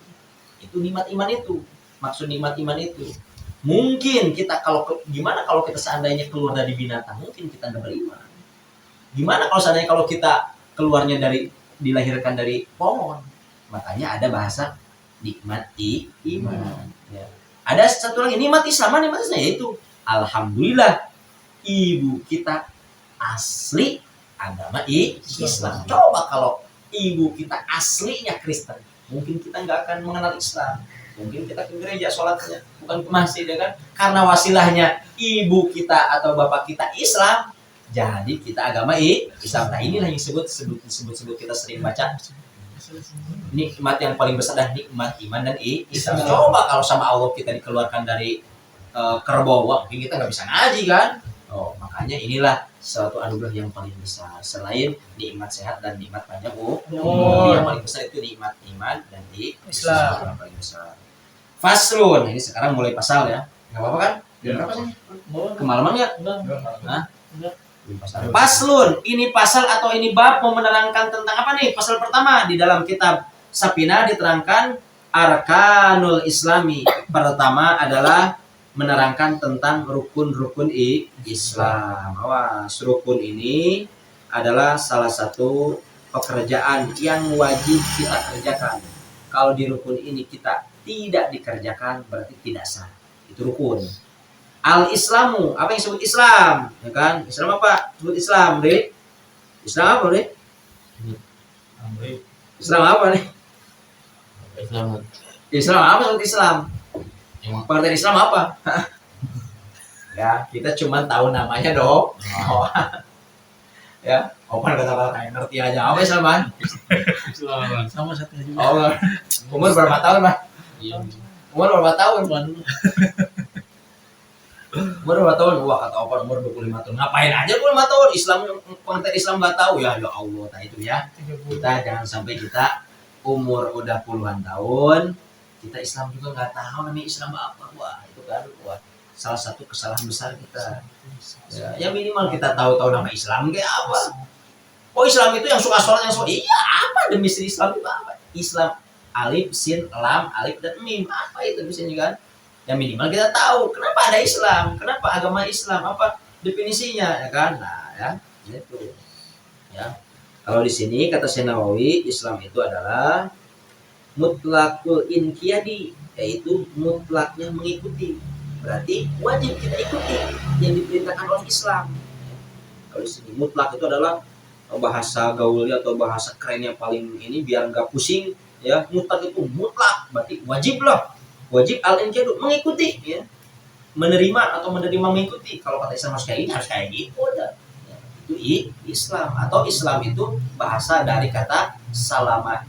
Itu nikmat iman itu. Maksud nikmat iman itu. Mungkin kita gimana kalau kita seandainya keluar dari binatang, mungkin kita nggak beriman. Gimana kalau seandainya kalau kita keluarnya dilahirkan dari pohon? Makanya ada bahasa nikmat iman. Ya. Ada satu lagi nikmat Islam, yaitu alhamdulillah ibu kita asli agama Islam. Coba kalau ibu kita aslinya Kristen, mungkin kita nggak akan mengenal Islam. Mungkin kita ke gereja sholatnya, bukan ke masjid, ya kan? Karena wasilahnya ibu kita atau bapak kita Islam, jadi kita agama Islam. Nah inilah yang disebut kita sering baca nikmat yang paling besar dan nikmat iman dan Islam. Coba kalau sama Allah kita dikeluarkan dari kerbau, mungkin kita nggak bisa ngaji kan? Oh makanya inilah suatu anugerah yang paling besar selain nikmat sehat dan nikmat panjang umur. Yang paling besar itu nikmat iman dan Islam yang paling besar. Faslun, ini sekarang mulai pasal ya. Nggak apa-apa kan? Berapa sih? Kemalaman ya? Nah, Faslun, ini pasal atau ini bab mau menerangkan tentang apa nih? Pasal pertama di dalam kitab Sapina diterangkan Arkanul Islami. Pertama adalah menerangkan tentang rukun-rukun Islam. Awas, rukun ini adalah salah satu pekerjaan yang wajib kita kerjakan. Kalau di rukun ini kita tidak dikerjakan berarti tidak sah. Itu rukun. Al-Islamu, apa yang disebut Islam? Ya kan? Islam apa? Sebut Islam, Dek. Islam apa, Dek? Islam apa nih? Islam apa sebut Islam? Partai Islam apa? Ya, kita cuma tahu namanya dong. Oh. Ya, Opan kata-kata kayak ngerti aja apa Islaman? Sama satu juga. Oh, umur berapa tahun, Mas? Iya. Umur berapa tahun? Umur berapa tahun? Wah, kata Opan umur 25 tahun. Ngapain aja 25 tahun? Pengantin Islam nggak tahu ya. Ya Allah, nah itu ya. Kita jangan sampai kita umur udah puluhan tahun, kita Islam juga nggak tahu namanya Islam apa. Wah, itu kan salah satu kesalahan besar kita. Ya minimal kita tahu nama Islam kayak apa. Oh Islam itu yang suka sholat, yang suka. Iya, apa definisi Islam itu apa? Islam alif, sin, lam, alif dan mim. Apa itu definisinya kan? Ya minimal kita tahu kenapa ada Islam, kenapa agama Islam, apa definisinya, ya kan? Nah, ya, itu. Ya. Kalau di sini kata Syekh Nawawi, Islam itu adalah mutlakul inqiyadi, yaitu mutlaknya mengikuti. Berarti wajib kita ikuti yang diperintahkan oleh Islam. Kalau di sini mutlak itu adalah bahasa gaulnya atau bahasa keren yang paling ini biar nggak pusing ya. Mutlak itu mutlak, berarti wajib lah. Wajib al-inqiyadu, mengikuti ya. Menerima atau mengikuti. Kalau kata Islam harus kayak ini, harus kayak gitu aja. Itu Islam, atau Islam itu bahasa dari kata salama.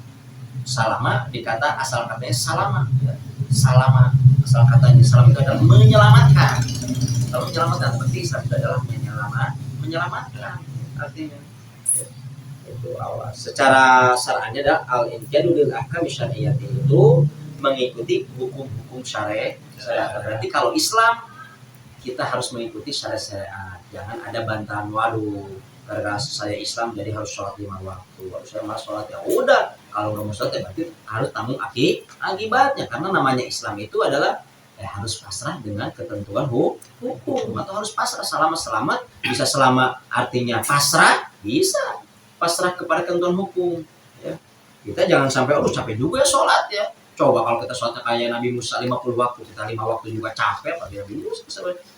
Salama dikata asal katanya salama ya. Salama asal katanya salam itu adalah menyelamatkan. Kalau menyelamatkan berarti Islam itu adalah menyelamatkan artinya ya. Itu awal secara syar'annya adalah al-inqiyadu lil ahkam syar'iyyah, itu mengikuti hukum-hukum syariat. Berarti kalau Islam kita harus mengikuti syariat. Jangan ada bantahan, waduh karena saya Islam jadi harus sholat 5 waktu. Waduh saya malas sholat, ya udah. Kalau nggak mau sholat ya berarti harus tanggung akibatnya. Karena namanya Islam itu adalah harus pasrah dengan ketentuan hukum, atau harus pasrah selamat. Bisa selama artinya pasrah, bisa pasrah kepada ketentuan hukum. Ya. Kita jangan sampai capek juga ya sholat ya. Coba kalau kita sholatnya kayak Nabi Musa 50 waktu, kita 5 waktu juga capek, apalagi Nabi Musa.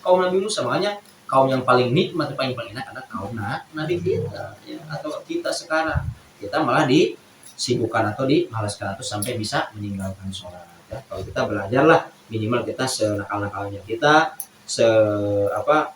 Kaum Nabi Musa makanya kaum yang paling nikmat, paling enak adalah kaum Nabi kita ya. Atau kita sekarang, kita malah disibukkan atau dimalaskan atau sampai bisa meninggalkan sholat ya. Kalau kita belajarlah minimal kita senakal-nakalnya kita,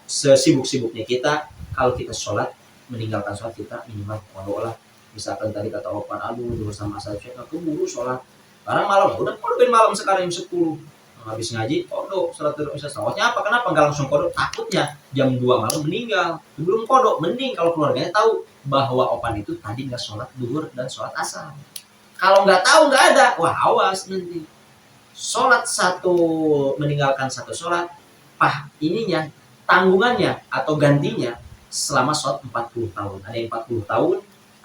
sesibuk-sibuknya kita, kalau kita sholat, meninggalkan sholat kita minimal kodok lah. Misalkan tadi kata Opan, aduh bersama saya keburu sholat. Sekarang malam, udah kodokin malam sekarang jam 10. Habis ngaji, kodok, sholat dulu bisa sholatnya apa? Kenapa nggak langsung kodok? Takutnya jam 2 malam meninggal. Sebelum kodok, mending kalau keluarganya tahu bahwa Opan itu tadi nggak sholat duhur dan sholat asar. Kalau nggak tahu, nggak ada, wah awas nanti. Sholat meninggalkan satu sholat, ininya, tanggungannya atau gantinya selama sholat 40 tahun. Ada yang 40 tahun,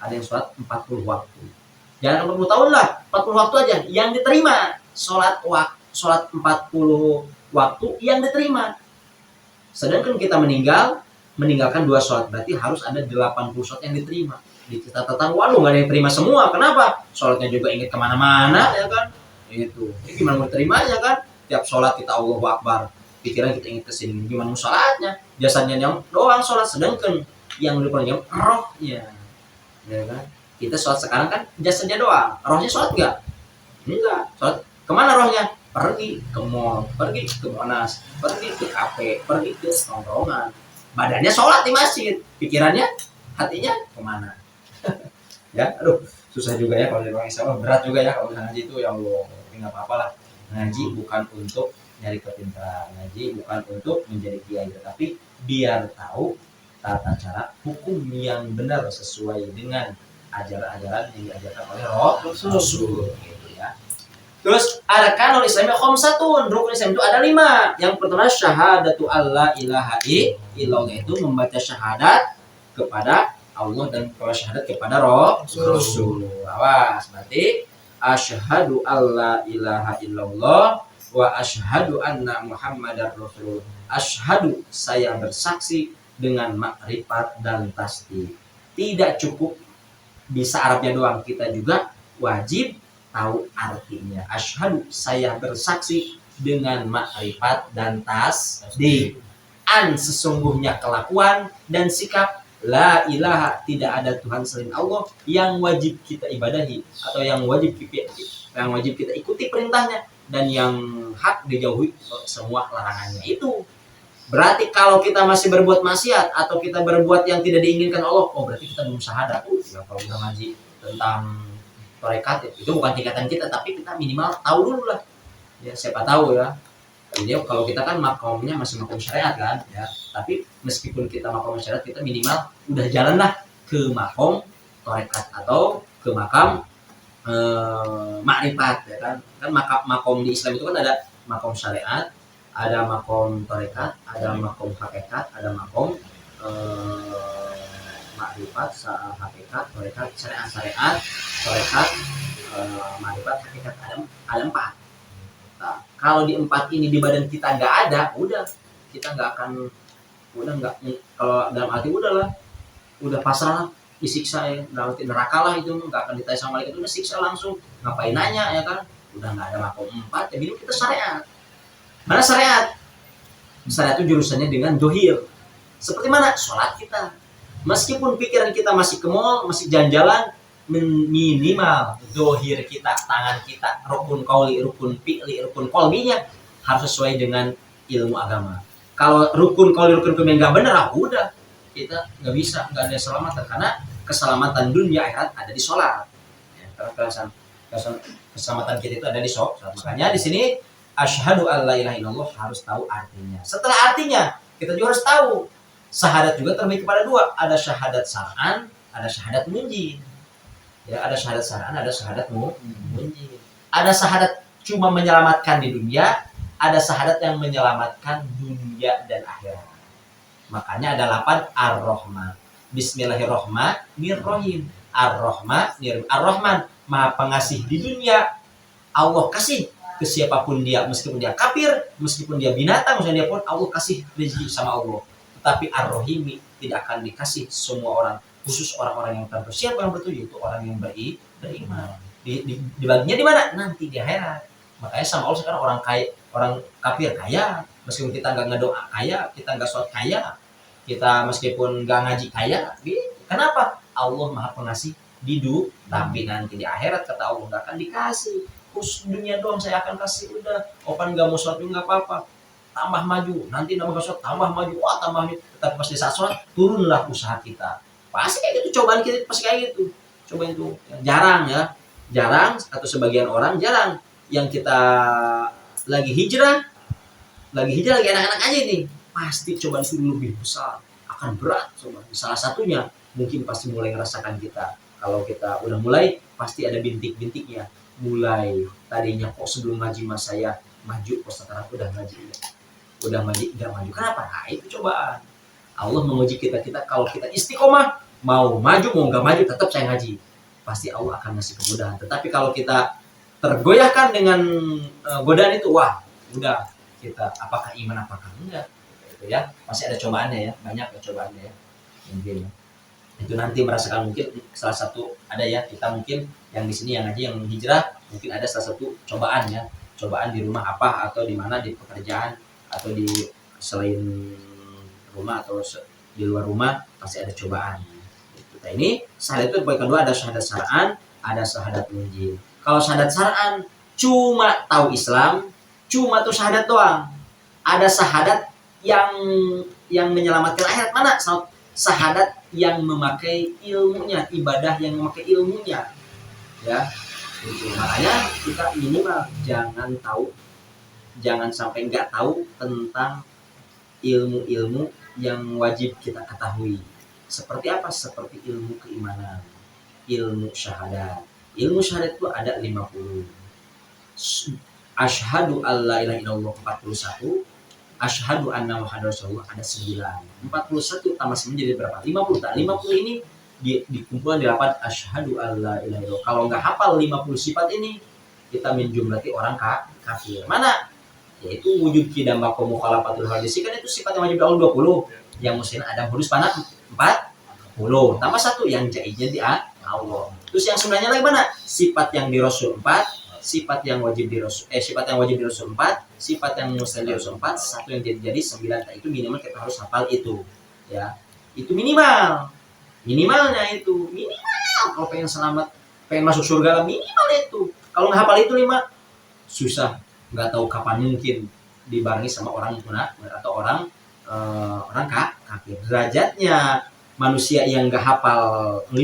ada yang sholat 40 waktu. Jangan 40 tahun lah, 40 waktu aja yang diterima. sholat 40 waktu yang diterima. Sedangkan kita meninggalkan 2 sholat, berarti harus ada 80 sholat yang diterima. Di kita tentang waduh nggak ada yang terima semua. Kenapa? Sholatnya juga ingat kemana-mana ya kan? Itu. Ini gimana mau terimanya kan? Tiap sholat kita Allahu Akbar, pikiran kita ingat kesini. Gimana mau sholatnya? Biasanya yang doang sholat, sedangkan yang yang rohnya, ya kan? Kita sholat sekarang kan jasadnya doang, rohnya sholat enggak. Sholat kemana rohnya? Pergi ke mall, pergi ke Monas, pergi ke kafe, pergi ke tongkrongan. Badannya sholat di masjid, pikirannya, hatinya kemana? Ya, aduh, susah juga ya kalau di ruang Islam, berat juga ya kalau ngaji itu, ya Allah, tapi nggak apa-apa lah. Ngaji bukan untuk nyari kepintaran, ngaji bukan untuk menjadi kiai, tetapi biar tahu tata cara hukum yang benar sesuai dengan ajaran-ajaran yang diajarkan oleh Rasul, gitu ya. Terus arkanul Islam khamsatun, rukun Islam itu ada 5. Yang pertama syahadatu alla ilaha illallah, itu membaca syahadat kepada Allah dan syahadat kepada Rasul. Awas, berarti asyhadu alla ilaha illallah wa asyhadu anna muhammadar rasul. Asyhadu, saya bersaksi dengan makrifat dan tasdik. Tidak cukup bisa Arabnya doang, kita juga wajib tahu artinya. Asyhadu, saya bersaksi dengan makrifat dan tasdik. An, sesungguhnya kelakuan dan sikap. La ilaha, tidak ada Tuhan selain Allah yang wajib kita ibadahi atau yang wajib kita ikuti perintahnya, dan yang hak dijauhi semua larangannya. Itu berarti kalau kita masih berbuat maksiat atau kita berbuat yang tidak diinginkan Allah, oh berarti kita belum syahadat. Ya, kalau udah ngaji tentang tarekat itu bukan tingkatan kita, tapi kita minimal tahu dulu lah. Ya, siapa tahu ya. Jadi kalau kita kan makomnya masih makom syariat kan, ya. Tapi meskipun kita makom syariat, kita minimal udah jalan lah ke makom tarekat atau ke makam makrifat, ya kan. Kan makom di Islam itu kan ada makom syariat, ada makom tarekat, ada makom hakikat, ada makom makrifat, hakikat, tarekat, syariat, tarekat, makrifat, hakikat, ada 4. Nah, kalau di 4 ini di badan kita nggak ada, udah kita nggak akan, kalau dalam arti udahlah, udah pasrah, disiksa ya, dalam arti neraka lah, itu nggak akan ditanya sama malaikat, udah siksa langsung, ngapain nanya ya kan, udah nggak ada makom 4, ya minum kita syariat. Mana syariat? Syariat itu jurusannya dengan dohir. Seperti mana? Sholat kita. Meskipun pikiran kita masih ke mall, masih jalan-jalan, minimal dohir kita, tangan kita, rukun qauli, rukun fi'li, rukun qalbinya harus sesuai dengan ilmu agama. Kalau rukun qauli, rukun fi'li nggak benar, udah kita nggak bisa, nggak ada keselamatan, karena keselamatan dunia akhirat ada di sholat. Ya, keselamatan kita itu ada di sholat. Makanya di sini asyhadu alla ilaha illallah harus tahu artinya. Setelah artinya, kita juga harus tahu syahadat juga terbagi kepada 2, ada syahadat syar'an, ada syahadat munjin. Ya, ada syahadat syar'an, ada syahadat munjin. Ada syahadat cuma menyelamatkan di dunia, ada syahadat yang menyelamatkan dunia dan akhirat. Makanya ada 8 ar-Rahman. Bismillahirrahmanirrahim. Ar-Rahman, Maha Pengasih di dunia. Allah kasih ke siapapun dia, meskipun dia kafir, meskipun dia binatang, misalnya dia pun Allah kasih rezeki sama Allah. Tetapi Ar-Rahimi tidak akan dikasih semua orang, khusus orang-orang yang tertentu. Siapa yang bertujuh? Itu orang yang beriman. Dibaginya di mana? Nanti di akhirat. Makanya sama Allah sekarang orang kaya, orang kafir kaya, meskipun kita nggak ngedoa kaya, kita nggak sholat kaya, kita meskipun nggak ngaji kaya. Kenapa? Allah Maha Pengasih di dunia, tapi nanti di akhirat kata Allah nggak akan dikasih. Khusus dunia doang saya akan kasih, udah. Opan nggak mau sholat juga nggak apa-apa, tambah maju. Nanti nambah sholat tambah maju, wah tambah maju. Tetapi pas di saat sholat turunlah usaha kita. Pasti kayak gitu, cobaan kita pasti kayak gitu. Coba itu jarang ya, jarang, atau sebagian orang jarang. Yang kita lagi hijrah lagi enak-enak aja nih, pasti cobaan itu lebih besar, akan berat. Coba salah satunya mungkin pasti mulai ngerasakan kita. Kalau kita udah mulai, pasti ada bintik-bintiknya. Mulai tadinya kok sebelum ngaji mas saya maju, pas sekarang udah ngaji nggak maju. Kenapa? Nah, itu cobaan. Allah menguji kita kalau kita istiqomah, mau maju mau nggak maju tetap saya ngaji, pasti Allah akan ngasih kemudahan. Tetapi kalau kita tergoyahkan dengan godaan itu, wah udah kita apakah iman apakah enggak gitu ya, masih ada cobaannya ya, banyak ya cobaannya ya mungkin itu nanti merasakan. Mungkin salah satu ada ya, kita mungkin yang di sini yang ngaji yang hijrah mungkin ada salah satu cobaan ya, cobaan di rumah apa atau di mana, di pekerjaan atau di selain rumah atau di luar rumah pasti ada cobaan. Kita ini syahadat itu poin kedua, ada syahadat syar'an, ada syahadat munjin. Kalau syahadat syar'an cuma tahu Islam, cuma tuh syahadat doang. Ada syahadat yang menyelamatkan akhirat, mana? Syahadat yang memakai ilmunya, ibadah yang memakai ilmunya. Ya. Itu. Makanya kita minimal jangan sampai nggak tahu tentang ilmu-ilmu yang wajib kita ketahui. Seperti apa? Seperti ilmu keimanan, ilmu syahadat. Ilmu syahadat itu ada 50. Asyhadu alla ilaha illallah 41, asyhadu anna muhammadar rasulullah ada 9. 41 tambah 9 jadi berapa? 50. Tak 50 ini dikumpulan di lapan asyhadu alla ilaha illallah. Kalau nggak hafal 50 sifat ini, kita menjumlati orang kafir. Mana? Yaitu wujud kidam bako mukhalafatul hadis, kan itu sifat yang wajib Allah 20, yang muslim adam hurus panah 40, tambah 1 yang jaiznya di Allah. Terus yang sebenarnya lagi mana? Sifat yang di Rasul 4, sifat yang wajib di Rasul sifat yang wajib di Rasul 4, sifat yang muslim di Rasul 4, 1 yang jadi 9. Nah, itu minimal kita harus hafal itu. Ya. Itu minimalnya itu. Minimal kalau pengen selamat, pengen masuk surga minimal itu. Kalau nggak hafal itu 5 susah. Nggak tahu kapan mungkin dibarengi sama orang munafik atau orang kafir. Derajatnya manusia yang nggak hafal 50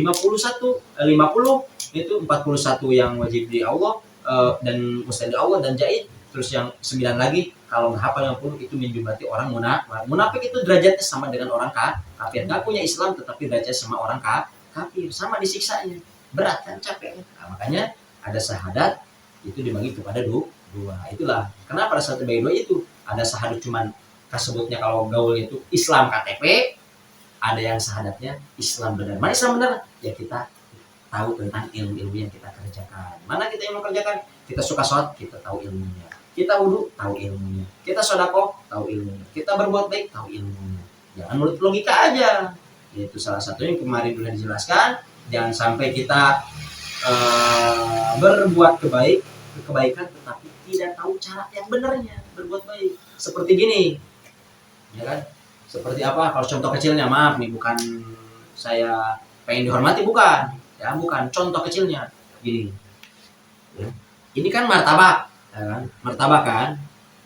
itu 41 yang wajib di Allah dan mustahil di Allah dan jaid, terus yang 9 lagi kalau nggak hafal 50 itu menjumlati orang munafik. Itu derajatnya sama dengan orang kafir, nggak punya Islam tetapi derajatnya sama orang kafir, sama disiksanya, berat kan, capek. Nah, makanya ada syahadat itu dibagi kepada dua. Itulah kenapa pada saat dibagi dua itu ada syahadat cuman kasebutnya kalau gaul itu Islam KTP, ada yang syahadatnya Islam benar. Mana Islam benar? Ya kita tahu tentang ilmu-ilmu yang kita kerjakan. Mana kita ilmu kerjakan? Kita suka sholat, kita tahu ilmunya. Kita wudhu, tahu ilmunya. Kita sodako, tahu ilmunya. Kita berbuat baik, tahu ilmunya. Jangan menurut logika aja. Itu salah satunya yang kemarin sudah dijelaskan. Jangan sampai kita berbuat kebaikan tetapi tidak tahu cara yang benarnya berbuat baik. Seperti gini, ya kan? Seperti apa? Kalau contoh kecilnya, maaf nih, bukan saya pengen dihormati, bukan. Ya, bukan. Contoh kecilnya gini. Ya. Ini kan martabak, ya kan?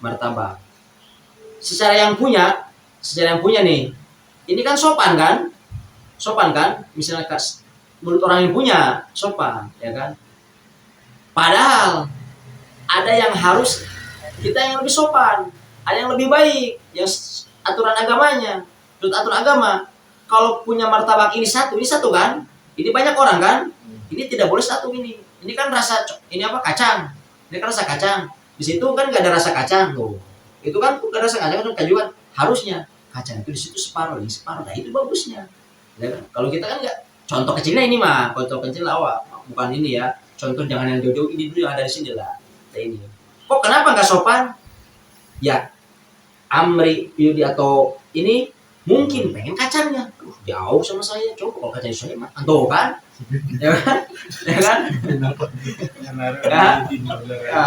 Martabak. Secara yang punya nih, ini kan sopan kan? Misalnya menurut orang yang punya sopan, ya kan? Padahal ada yang harus kita yang lebih sopan, ada yang lebih baik, yang aturan agamanya, menurut aturan agama. Kalau punya martabak ini satu kan, ini banyak orang kan, ini tidak boleh satu ini. Ini kan rasa ini apa kacang, ini kan rasa kacang. Di situ kan nggak ada rasa kacang tuh, itu kan nggak ada rasa kacang kan kajuan. Harusnya kacang itu di situ separuh, ini separuh. Nah itu bagusnya. Ya kan? Kalau kita kan nggak, contoh kecilnya ini mah, contoh kecil awal, bukan ini ya. Contoh jangan yang jauh-jauh, ini dulu yang ada di sini lah. Ini. Kok kenapa nggak sopan? Ya, Amri, Yudi atau ini mungkin pengen kacangnya. Jauh sama saya. Coba kalau kacang saya mah, tuh kan? Ya kan? Ya.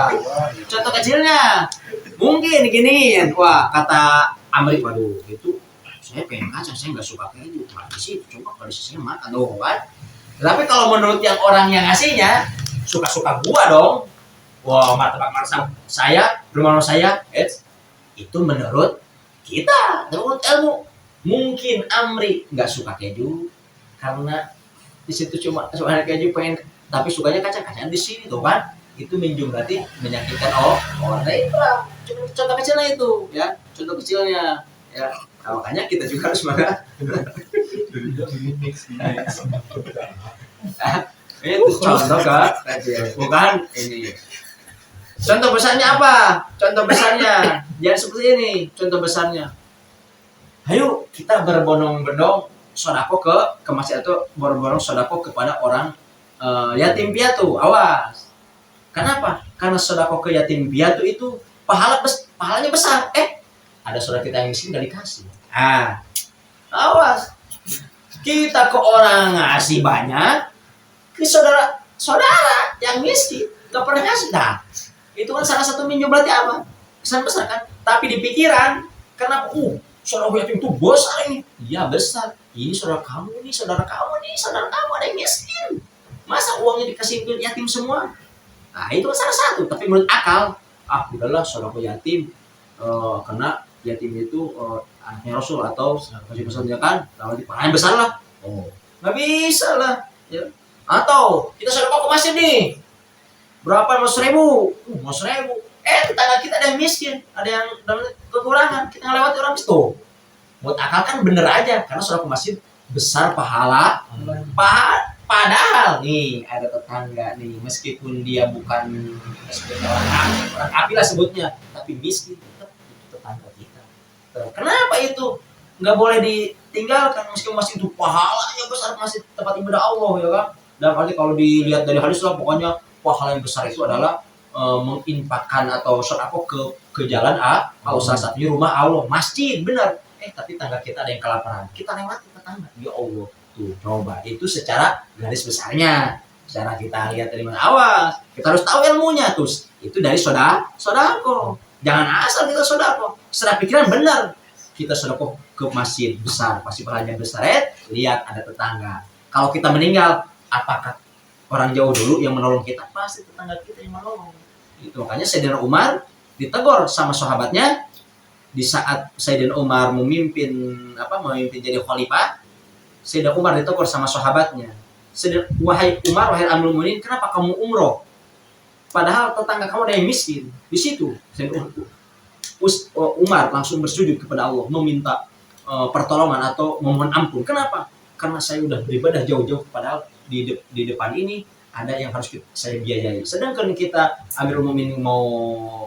Contoh kecilnya, mungkin gini. Wah, kata Amri, waduh, itu saya pengen kacang, saya nggak suka kayak gitu. Nah, sih, coba kalau saya makan, tuh kan? Tapi kalau menurut yang orang yang ngasihnya, suka-suka gua dong. Wah, martabak saya, rumah saya, itu menurut kita, menurut ilmu. Mungkin Amri nggak suka keju karena di situ cuma keju pengen, tapi sukanya kacang di sini tuh kan. Itu berarti menyakitkan orang. Nah itu lah, contoh kecilnya itu, ya, contoh kecilnya, ya. Nah, makanya kita juga harus semangat. Itu contoh bukan ini. Contoh besarnya apa? Contoh besarnya jangan seperti ini. Contoh besarnya, ayo kita berbondong-bondong sodako ke masjid atau berbondong sodako kepada orang yatim piatu. Awas, Kenapa? Karena sedekah ke yatim piatu itu pahalanya besar. Ada saudara kita yang miskin gak dikasih. Awas. Kita ke orang ngasih banyak, ke saudara yang miskin gak pernah ngasih. Nah, itu kan salah satu minjem berarti apa? Kesan besar kan? Tapi di pikiran, kenapa? Saudara yatim itu besar ini. Iya besar. Ini saudara kamu nih, saudara kamu ada yang miskin. Masa uangnya dikasih ke yatim semua? Nah itu kan salah satu. Tapi menurut akal, udahlah saudara yatim, karena yatim itu anaknya Rasul atau masih besarnya kan, kalau di pahalanya besar lah. Nggak bisa lah. Ya. Atau kita sedekah ke masjid nih, berapa? 100.000. 100.000. Tetangga kita ada yang miskin, ada yang dalam kekurangan, kita ngelewati orang itu. Buat akal kan bener aja, karena sedekah ke masjid besar pahala. Padahal nih ada tetangga nih, meskipun dia bukan orang api lah sebutnya, tapi miskin, tetap itu tetangga kita. Kenapa itu nggak boleh ditinggalkan? Meskipun masjid itu pahalanya besar, masih tempat ibadah Allah ya kan. Dan arti kalau dilihat dari hadis lah, pokoknya pahala yang besar itu adalah menginfakkan atau sedekah ke jalan atau salah satunya rumah Allah, masjid, benar. Tapi tangga kita ada yang kelaparan, kita lewati tetangga, ya Allah. Tuh, coba itu secara garis besarnya, cara kita lihat dari mana. Awas, kita harus tahu ilmunya. Terus itu dari sodako. Jangan asal kita sodako. Secara pikiran benar, kita sodako ke masjid besar, pasti pahalanya besar. Lihat ada tetangga. Kalau kita meninggal, apakah orang jauh dulu yang menolong kita? Pasti tetangga kita yang menolong. Itu makanya Sayyidina Umar ditegur sama sahabatnya di saat Sayyidina Umar memimpin jadi khalifah. Sayyidina Umar ditegur sama sahabatnya. Wahai Umar, wahai Amirul Mukminin, kenapa kamu umroh? Padahal tetangga kamu ada yang miskin. Di situ Sayyidina Umar langsung bersujud kepada Allah, meminta pertolongan atau memohon ampun. Kenapa? Karena saya udah beribadah jauh-jauh, padahal di depan ini ada yang harus saya biayai. Sedangkan kita Amirul Mukminin mau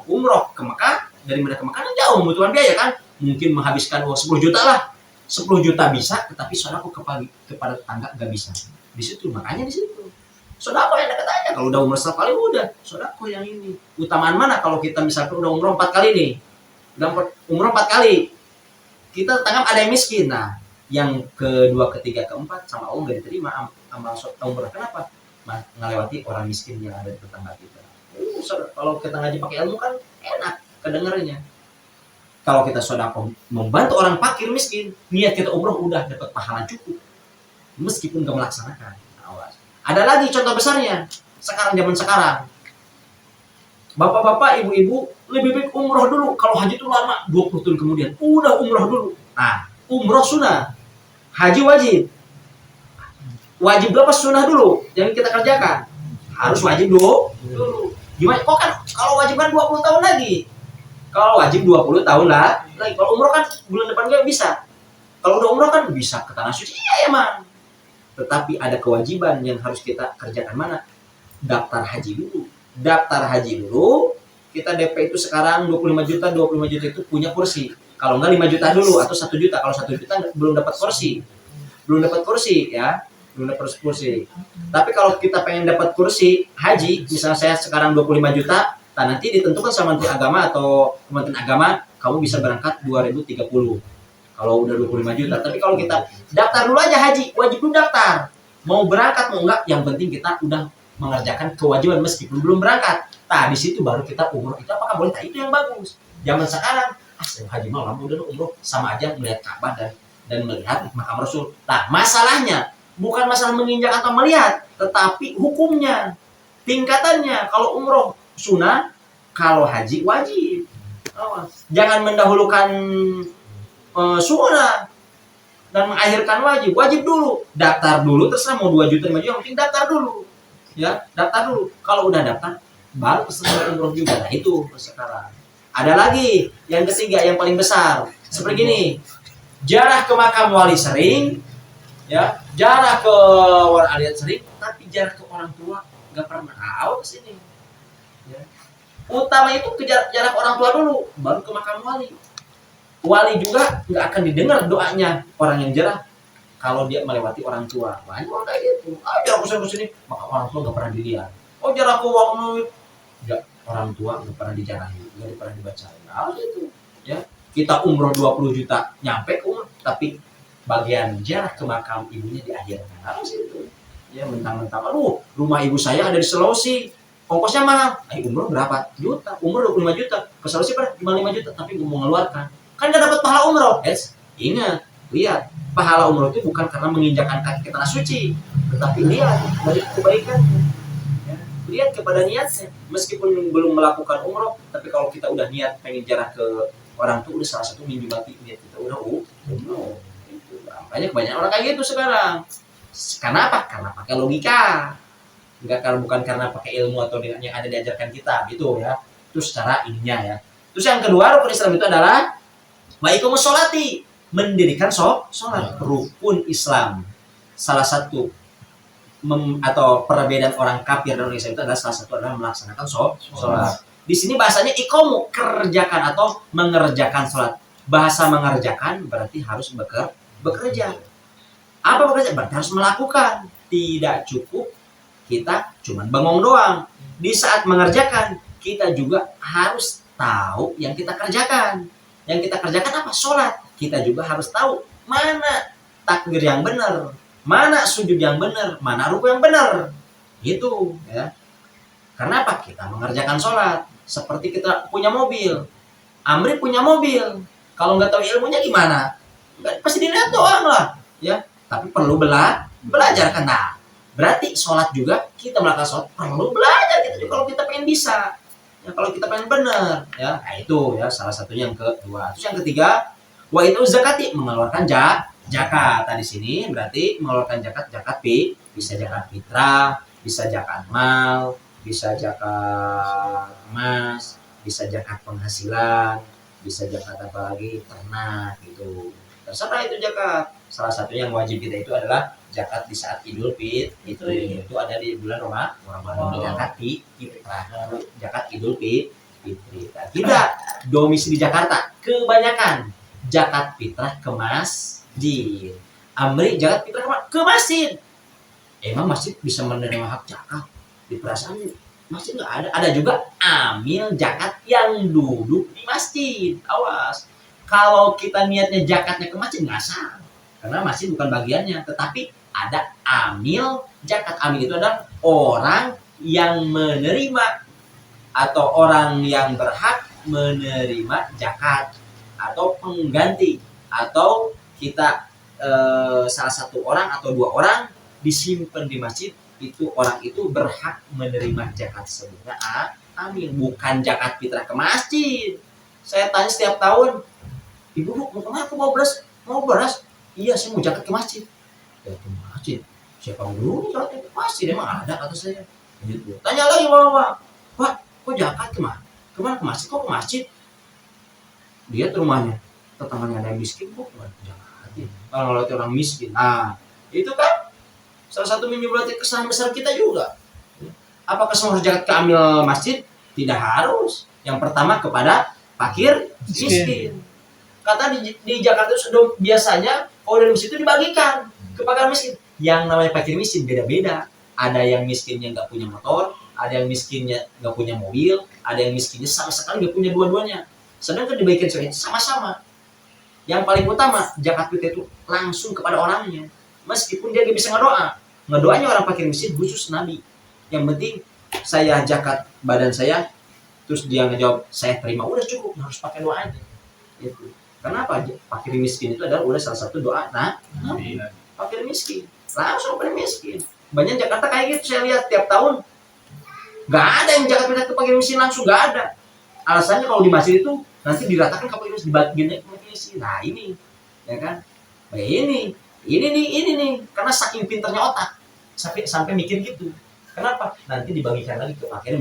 umroh ke Mekah, dari Madinah ke Mekah kan jauh, membutuhkan biaya kan? Mungkin menghabiskan uang 10 juta lah. 10 juta bisa, tetapi saudaraku kepada tetangga gak bisa. Di situ, makanya di situ. Saudaraku yang dekat aja. Kalau udah umroh 1 kali udah, saudaraku yang ini. Utamaan mana kalau kita misalkan udah umroh 4 kali nih. Udah umroh 4 kali. Kita tetangga ada yang miskin. Nah, yang kedua, ketiga, keempat sama Allah gak diterima amal umroh. Kenapa? Ngelewati orang miskin yang ada di tetangga kita. Kalau kita ngaji pakai ilmu kan enak kedengarannya. Kalau kita sedekah membantu orang fakir miskin, niat kita umroh udah dapat pahala cukup, meskipun gak melaksanakan. Awas. Ada lagi contoh besarnya. Zaman sekarang, bapak-bapak, ibu-ibu lebih baik umroh dulu. Kalau haji itu lama, 20 tahun kemudian, udah umroh dulu. Nah, umroh sunnah, haji wajib. Wajib berapa sunnah dulu yang kita kerjakan? Harus wajib dulu. Gimana? Kok kan kalau wajib kan 20 tahun lagi. Kalau wajib 20 tahun lah. Kalau umroh kan bulan depan gak bisa. Kalau udah umroh kan bisa ke tanah suci. Iya emang. Tetapi ada kewajiban yang harus kita kerjakan mana? Daftar haji dulu. Daftar haji dulu. Kita DP itu sekarang 25 juta. 25 juta itu punya kursi. Kalau enggak 5 juta dulu atau 1 juta. Kalau 1 juta belum dapat kursi. Belum dapat kursi ya. Belum dapat kursi. Tapi kalau kita pengen dapat kursi haji, misalnya saya sekarang 25 juta, nanti ditentukan sama Menteri Agama atau Kementerian Agama, kamu bisa berangkat 2030. Kalau udah 25 juta. Tapi kalau kita daftar dulu aja haji, wajib dulu daftar. Mau berangkat mau enggak, yang penting kita udah mengerjakan kewajiban meskipun belum berangkat. Nah, di situ baru kita umroh. Itu apakah boleh? Nah, itu yang bagus. Zaman sekarang, haji malam udah umroh sama aja melihat Ka'bah dan melihat makam Rasul. Nah, masalahnya bukan masalah menginjak atau melihat, tetapi hukumnya, tingkatannya. Kalau umroh sunnah, kalau haji wajib. Jangan mendahulukan sunnah dan mengakhirkan wajib. Wajib dulu, daftar dulu, terserah mau 2 juta 5 juta, yang penting daftar dulu. Ya, daftar dulu. Kalau udah daftar, baru pesan umroh juga. Nah, itu sekarang. Ada lagi yang ketiga yang paling besar. Seperti gini. Jarah ke makam wali sering, ya, jarah ke wali aliat sering, tapi jarah ke orang tua nggak pernah. Ke sini. Ya. Utama itu ke jarak orang tua dulu, baru ke makam wali. Wali juga nggak akan didengar doanya orang yang jarah kalau dia melewati orang tua. Banyak orang kayak gitu. Jarak ke sini, maka orang tua nggak pernah dilihat. Jarak ke orang tua nggak pernah dijarahi, nggak pernah dibacain. Harus itu, ya. Kita umroh 20 juta nyampe ke umroh, tapi bagian jarak ke makam ibunya diakhirkan. Harus itu. Ya mentang-mentang, aduh rumah ibu saya ada di Sulawesi, ongkosnya mahal. Umroh berapa juta? Umroh 25 juta. Ke Sulawesi berapa? Cuma 5 juta, tapi gue mau mengeluarkan. Kan nggak dapat pahala umroh. Ingat, lihat, pahala umroh itu bukan karena menginjakan kaki ke tanah suci, tetapi lihat dari kebaikan. Ya, lihat kepada niatnya. Meskipun belum melakukan umroh, tapi kalau kita udah niat pengen jarak ke orang tuh, udah salah satu mimpi mati niat kita udah umroh. Itu. Makanya kebanyakan orang kayak gitu sekarang. Karena apa? Karena pakai logika. Bukan karena pakai ilmu atau yang ada diajarkan kita gitu ya. Itu secara ininya ya. Terus yang kedua, rukun Islam itu adalah wa'iqamus sholati, mendirikan sholat, rukun Islam. Salah satu atau perbedaan orang kafir dan orang Islam itu adalah salah satu adalah melaksanakan sholat. Di sini bahasanya iqamu, kerjakan atau mengerjakan sholat. Bahasa mengerjakan berarti harus bekerja. Apa bekerja? Berarti harus melakukan. Tidak cukup kita cuma bengong doang. Di saat mengerjakan, kita juga harus tahu yang kita kerjakan. Yang kita kerjakan apa? Sholat. Kita juga harus tahu mana takbir yang benar, mana sujud yang benar, mana ruku yang benar. Gitu ya. Karena apa? Kita mengerjakan sholat. Seperti kita punya mobil. Amri punya mobil. Kalau nggak tahu ilmunya gimana? Pasti dilihat doang lah. Ya. Tapi perlu belajar kan. Nah, berarti sholat juga, kita melakukan sholat perlu belajar kita juga kalau kita pengen bisa. Ya, kalau kita pengen benar, ya. Nah, itu ya salah satunya yang kedua. Terus yang ketiga, wa itu zakati, mengeluarkan zakat. Tadi sini berarti mengeluarkan zakat bisa zakat fitrah, bisa zakat mal, bisa zakat emas, bisa zakat penghasilan, bisa zakat apa lagi, ternak gitu. Terserah itu zakat. Salah satu yang wajib kita itu adalah zakat di saat Idul Fitri. Itu ada di bulan Ramadan. Zakat fitrah, zakat Idul Fitri. Nah, kita domisili Jakarta, kebanyakan zakat fitrah ke masjid. Amri zakat fitrah ke masjid. Emang masjid bisa menerima hak zakat? Di perasaan masjid nggak ada. Ada juga amil zakat yang duduk di masjid. Awas. Kalau kita niatnya zakatnya ke masjid nggak sah. Karena masjid bukan bagiannya, tetapi ada amil zakat. Amil itu adalah orang yang menerima atau orang yang berhak menerima zakat atau pengganti, atau kita salah satu orang atau dua orang disimpan di masjid, itu orang itu berhak menerima zakat sebenarnya. Amil bukan zakat fitrah ke masjid. Saya tanya setiap tahun, ibu mau kemana? Aku mau beras. Iya, saya mau zakat ke masjid. Ya, ke masjid. Siapa dulu zakat ke masjid? Emang ada kata saya. Gitu. Tanya lagi bapak, Pak, kok zakat kemana? Kemana ke masjid? Kok ke masjid? Dia ke rumahnya, tetangganya ada yang miskin, kok kemana ke zakat? Kalau lihat orang miskin, nah itu kan salah satu mimpi berarti kesalahan besar kita juga. Apakah semua zakat ke amil masjid? Tidak harus. Yang pertama kepada fakir miskin. Kata di Jakarta itu sudah biasanya kalau dari masjid itu dibagikan ke fakir miskin. Yang namanya fakir miskin beda-beda. Ada yang miskinnya nggak punya motor, ada yang miskinnya nggak punya mobil, ada yang miskinnya sama sekali nggak punya dua-duanya. Sedangkan dibagikan sama-sama. Yang paling utama zakat fitrah itu langsung kepada orangnya. Meskipun dia nggak bisa ngedoanya orang fakir miskin khusus Nabi. Yang penting saya zakat badan saya, terus dia ngejawab saya terima, udah cukup, harus pakai doa aja. Gitu. Kenapa? Fakir miskin itu adalah udah salah satu doa. Nah, fakir miskin, langsung fakir miskin. Banyak Jakarta kayak gitu, saya lihat tiap tahun nggak ada yang zakat fitrah ke fakir miskin langsung, nggak ada. Alasannya kalau di masjid itu nanti diratakan ke fakir miskin, dibagiin ke fakir miskin. Nah ini, ya kan? Nah, ini nih, karena saking pinternya otak sampai mikir gitu. Kenapa? Nanti dibagikan lagi ke fakir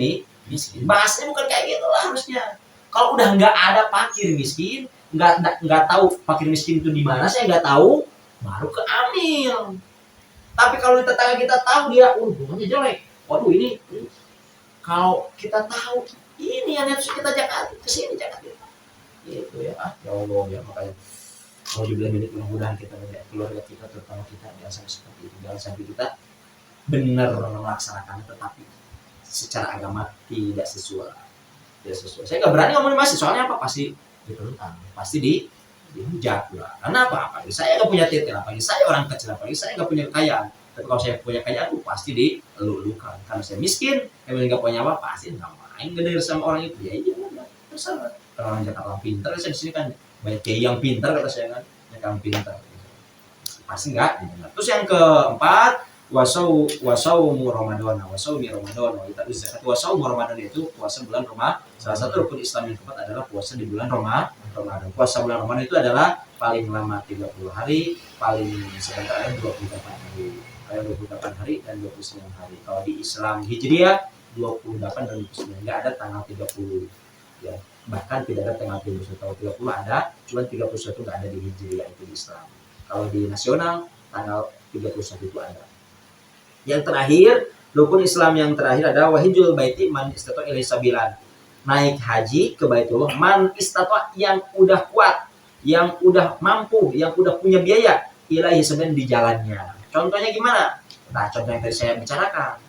miskin. Bahasanya bukan kayak gitu lah harusnya. Kalau udah nggak ada fakir miskin, nggak tahu fakir miskin itu di mana, saya nggak tahu, baru ke amil. Tapi kalau tetangga kita tahu dia, hubungannya jelek. Waduh ini kalau kita tahu ini yang harus kita zakat, kesini zakat kita. Gitu ya. Ya Allah ya, makanya mau dibilang ini, mudah-mudahan kita melihat keluarga kita, terutama kita jangan sampai seperti itu, jangan sampai kita benar melaksanakan, tetapi secara agama tidak sesuai. Saya nggak berani ngomongin masjid, soalnya apa? Pasti ditentang, pasti dihujat lah. Karena apa? Apalagi saya nggak punya titel, apalagi saya orang kecil, apalagi saya nggak punya kekayaan. Tapi kalau saya punya kekayaan, pasti dilulukan. Karena saya miskin, saya nggak punya apa, pasti nggak main gede sama orang itu. Ya iya, terserah. Kalau orang Jakarta pintar, saya di sini kan banyak kiai yang pintar kata saya kan, yang pintar. Pasti enggak. Terus yang keempat, wasaumu Ramadan, wasaumi Ramadan, wa ita'uz zakat. Wasaumu Ramadan itu puasa bulan Ramadan. Salah satu rukun Islam yang keempat adalah puasa di bulan Ramadan. Puasa bulan Ramadan itu adalah paling lama 30 hari, paling sebentar ada 28 hari. Ada 28 hari dan 29 hari. Kalau di Islam Hijriah 28 dan 29, enggak ada tanggal 30. Ya, bahkan tidak ada tanggal 31. Kalau 30 ada, cuma 31 enggak ada di Hijriah, itu di Islam. Kalau di nasional tanggal 31 itu ada. Yang terakhir, rukun Islam yang terakhir adalah wahijul baiti man istata ilaihi sabilan. Naik haji ke Baitullah man istata, yang udah kuat, yang udah mampu, yang udah punya biaya ilaihi sabilan, di jalannya. Contohnya gimana? Nah, contoh yang tadi saya bicarakan.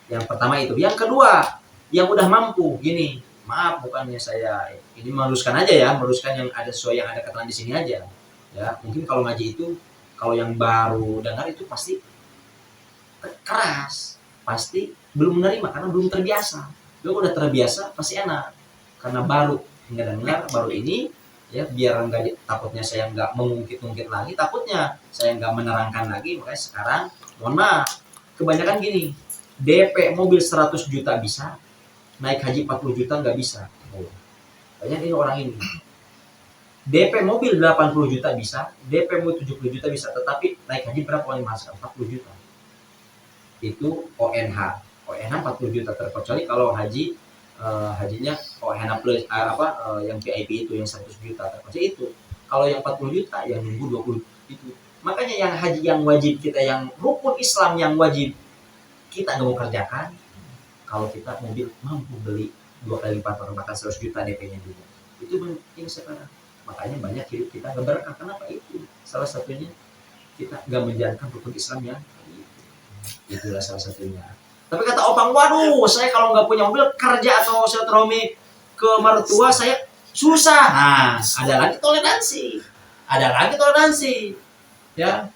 Yang pertama itu. Yang kedua, yang udah mampu, gini. Maaf, bukannya saya ini meluruskan aja ya, meluruskan yang ada sesuai yang ada keterangan di sini aja. Ya, mungkin kalau ngaji itu, kalau yang baru dengar itu pasti keras, pasti belum menerima karena belum terbiasa. Kalau udah terbiasa pasti enak, karena baru dengar baru ini ya, biar enggak, takutnya saya enggak mengungkit-ungkit lagi, takutnya saya enggak menerangkan lagi. Makanya sekarang mohon maaf, kebanyakan gini, DP mobil 100 juta bisa, naik haji 40 juta enggak bisa. Banyak ini orang ini, DP mobil 80 juta bisa, DP mobil 70 juta bisa, tetapi naik haji berapa kali masuk? 40 juta. Itu ONH 40 juta, terkecuali kalau haji hajinya ONH plus yang VIP itu yang 100 juta, terkecuali itu. Kalau yang 40 juta yang nunggu 20 itu. Makanya yang haji yang wajib kita, yang rukun Islam yang wajib kita nggak mau kerjakan, kalau kita mobil mampu beli 2 kali lipat, bahkan 100 juta DP-nya juga. Itu penting sekarang. Makanya banyak hidup kita nggak berkah. Kenapa? Itu salah satunya kita nggak menjalankan rukun Islam yang itulah salah satunya. Tapi kata opang, waduh, saya kalau nggak punya mobil kerja atau silaturahmi ke mertua saya susah. Nah, ada lagi toleransi, ya,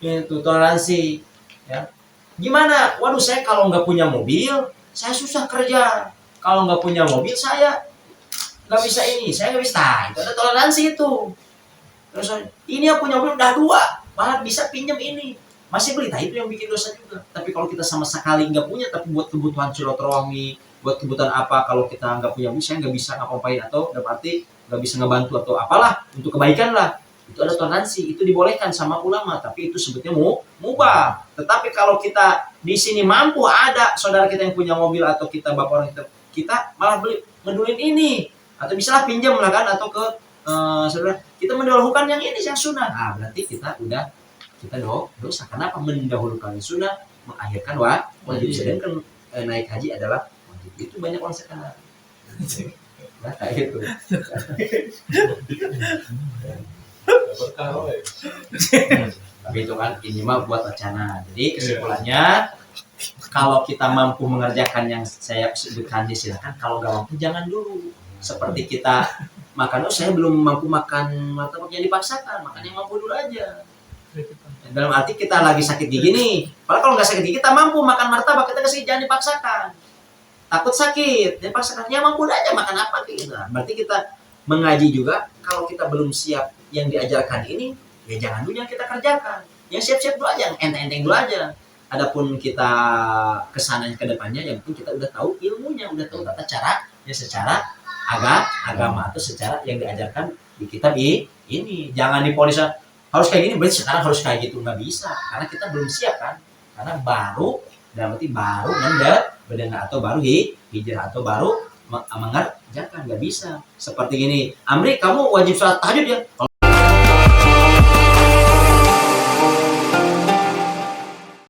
itu toleransi, ya. Gimana? Waduh, saya kalau nggak punya mobil saya susah kerja. Kalau nggak punya mobil saya nggak bisa ini, saya nggak bisa. Nah, itu ada toleransi itu. Terus ini yang punya mobil udah 2, malah bisa pinjam ini. Masih beli, nah itu yang bikin dosa juga. Tapi kalau kita sama sekali nggak punya, tapi buat kebutuhan silaturahmi, buat kebutuhan apa, kalau kita nggak punya, saya nggak bisa ngapain, atau berarti nggak bisa ngebantu atau apalah untuk kebaikan lah, itu ada toleransi, itu dibolehkan sama ulama, tapi itu sebetulnya mubah. Tetapi kalau kita di sini mampu, ada saudara kita yang punya mobil atau kita bapak orang kita malah beli ngedulin ini, atau misalnya pinjam lah kan, atau ke saudara kita mendahulukan yang ini yang sunnah. Nah, berarti kita dosa. Kenapa? Mendahulukan sunnah, mengakhirkan wajib. Sedangkan naik haji adalah wajib. Itu banyak orang sekarang. Nah, kayak gitu. Tapi itu kan ini mah buat wacana. Jadi kesimpulannya, kalau kita mampu mengerjakan yang saya sebutkan, silakan. Kalau nggak mampu jangan dulu. Seperti kita makan, saya belum mampu makan martabak yang dipaksakan, makan yang mampu dulu aja. Dalam arti kita lagi sakit gigi nih, padahal kalau nggak sakit gigi kita mampu makan martabak, kita kasih, jangan dipaksakan. Takut sakit, dipaksakan, ya mampu aja makan apa gitu. Nah, berarti kita mengaji juga, kalau kita belum siap yang diajarkan ini, ya jangan dulu yang kita kerjakan. Yang siap-siap dulu aja, yang enteng-enteng dulu aja. Adapun kita kesana ke depannya, yang penting kita udah tahu ilmunya, udah tahu tata cara, ya secara agama atau secara yang diajarkan di kitab ini. Jangan dipolis harus kayak gini, berarti sekarang harus kayak gitu, nggak bisa, karena kita belum siap kan, karena baru, berarti baru mendengar atau baru hijrah atau baru mengerjakan, nggak bisa. Seperti gini, Amri kamu wajib sholat tahajud ya.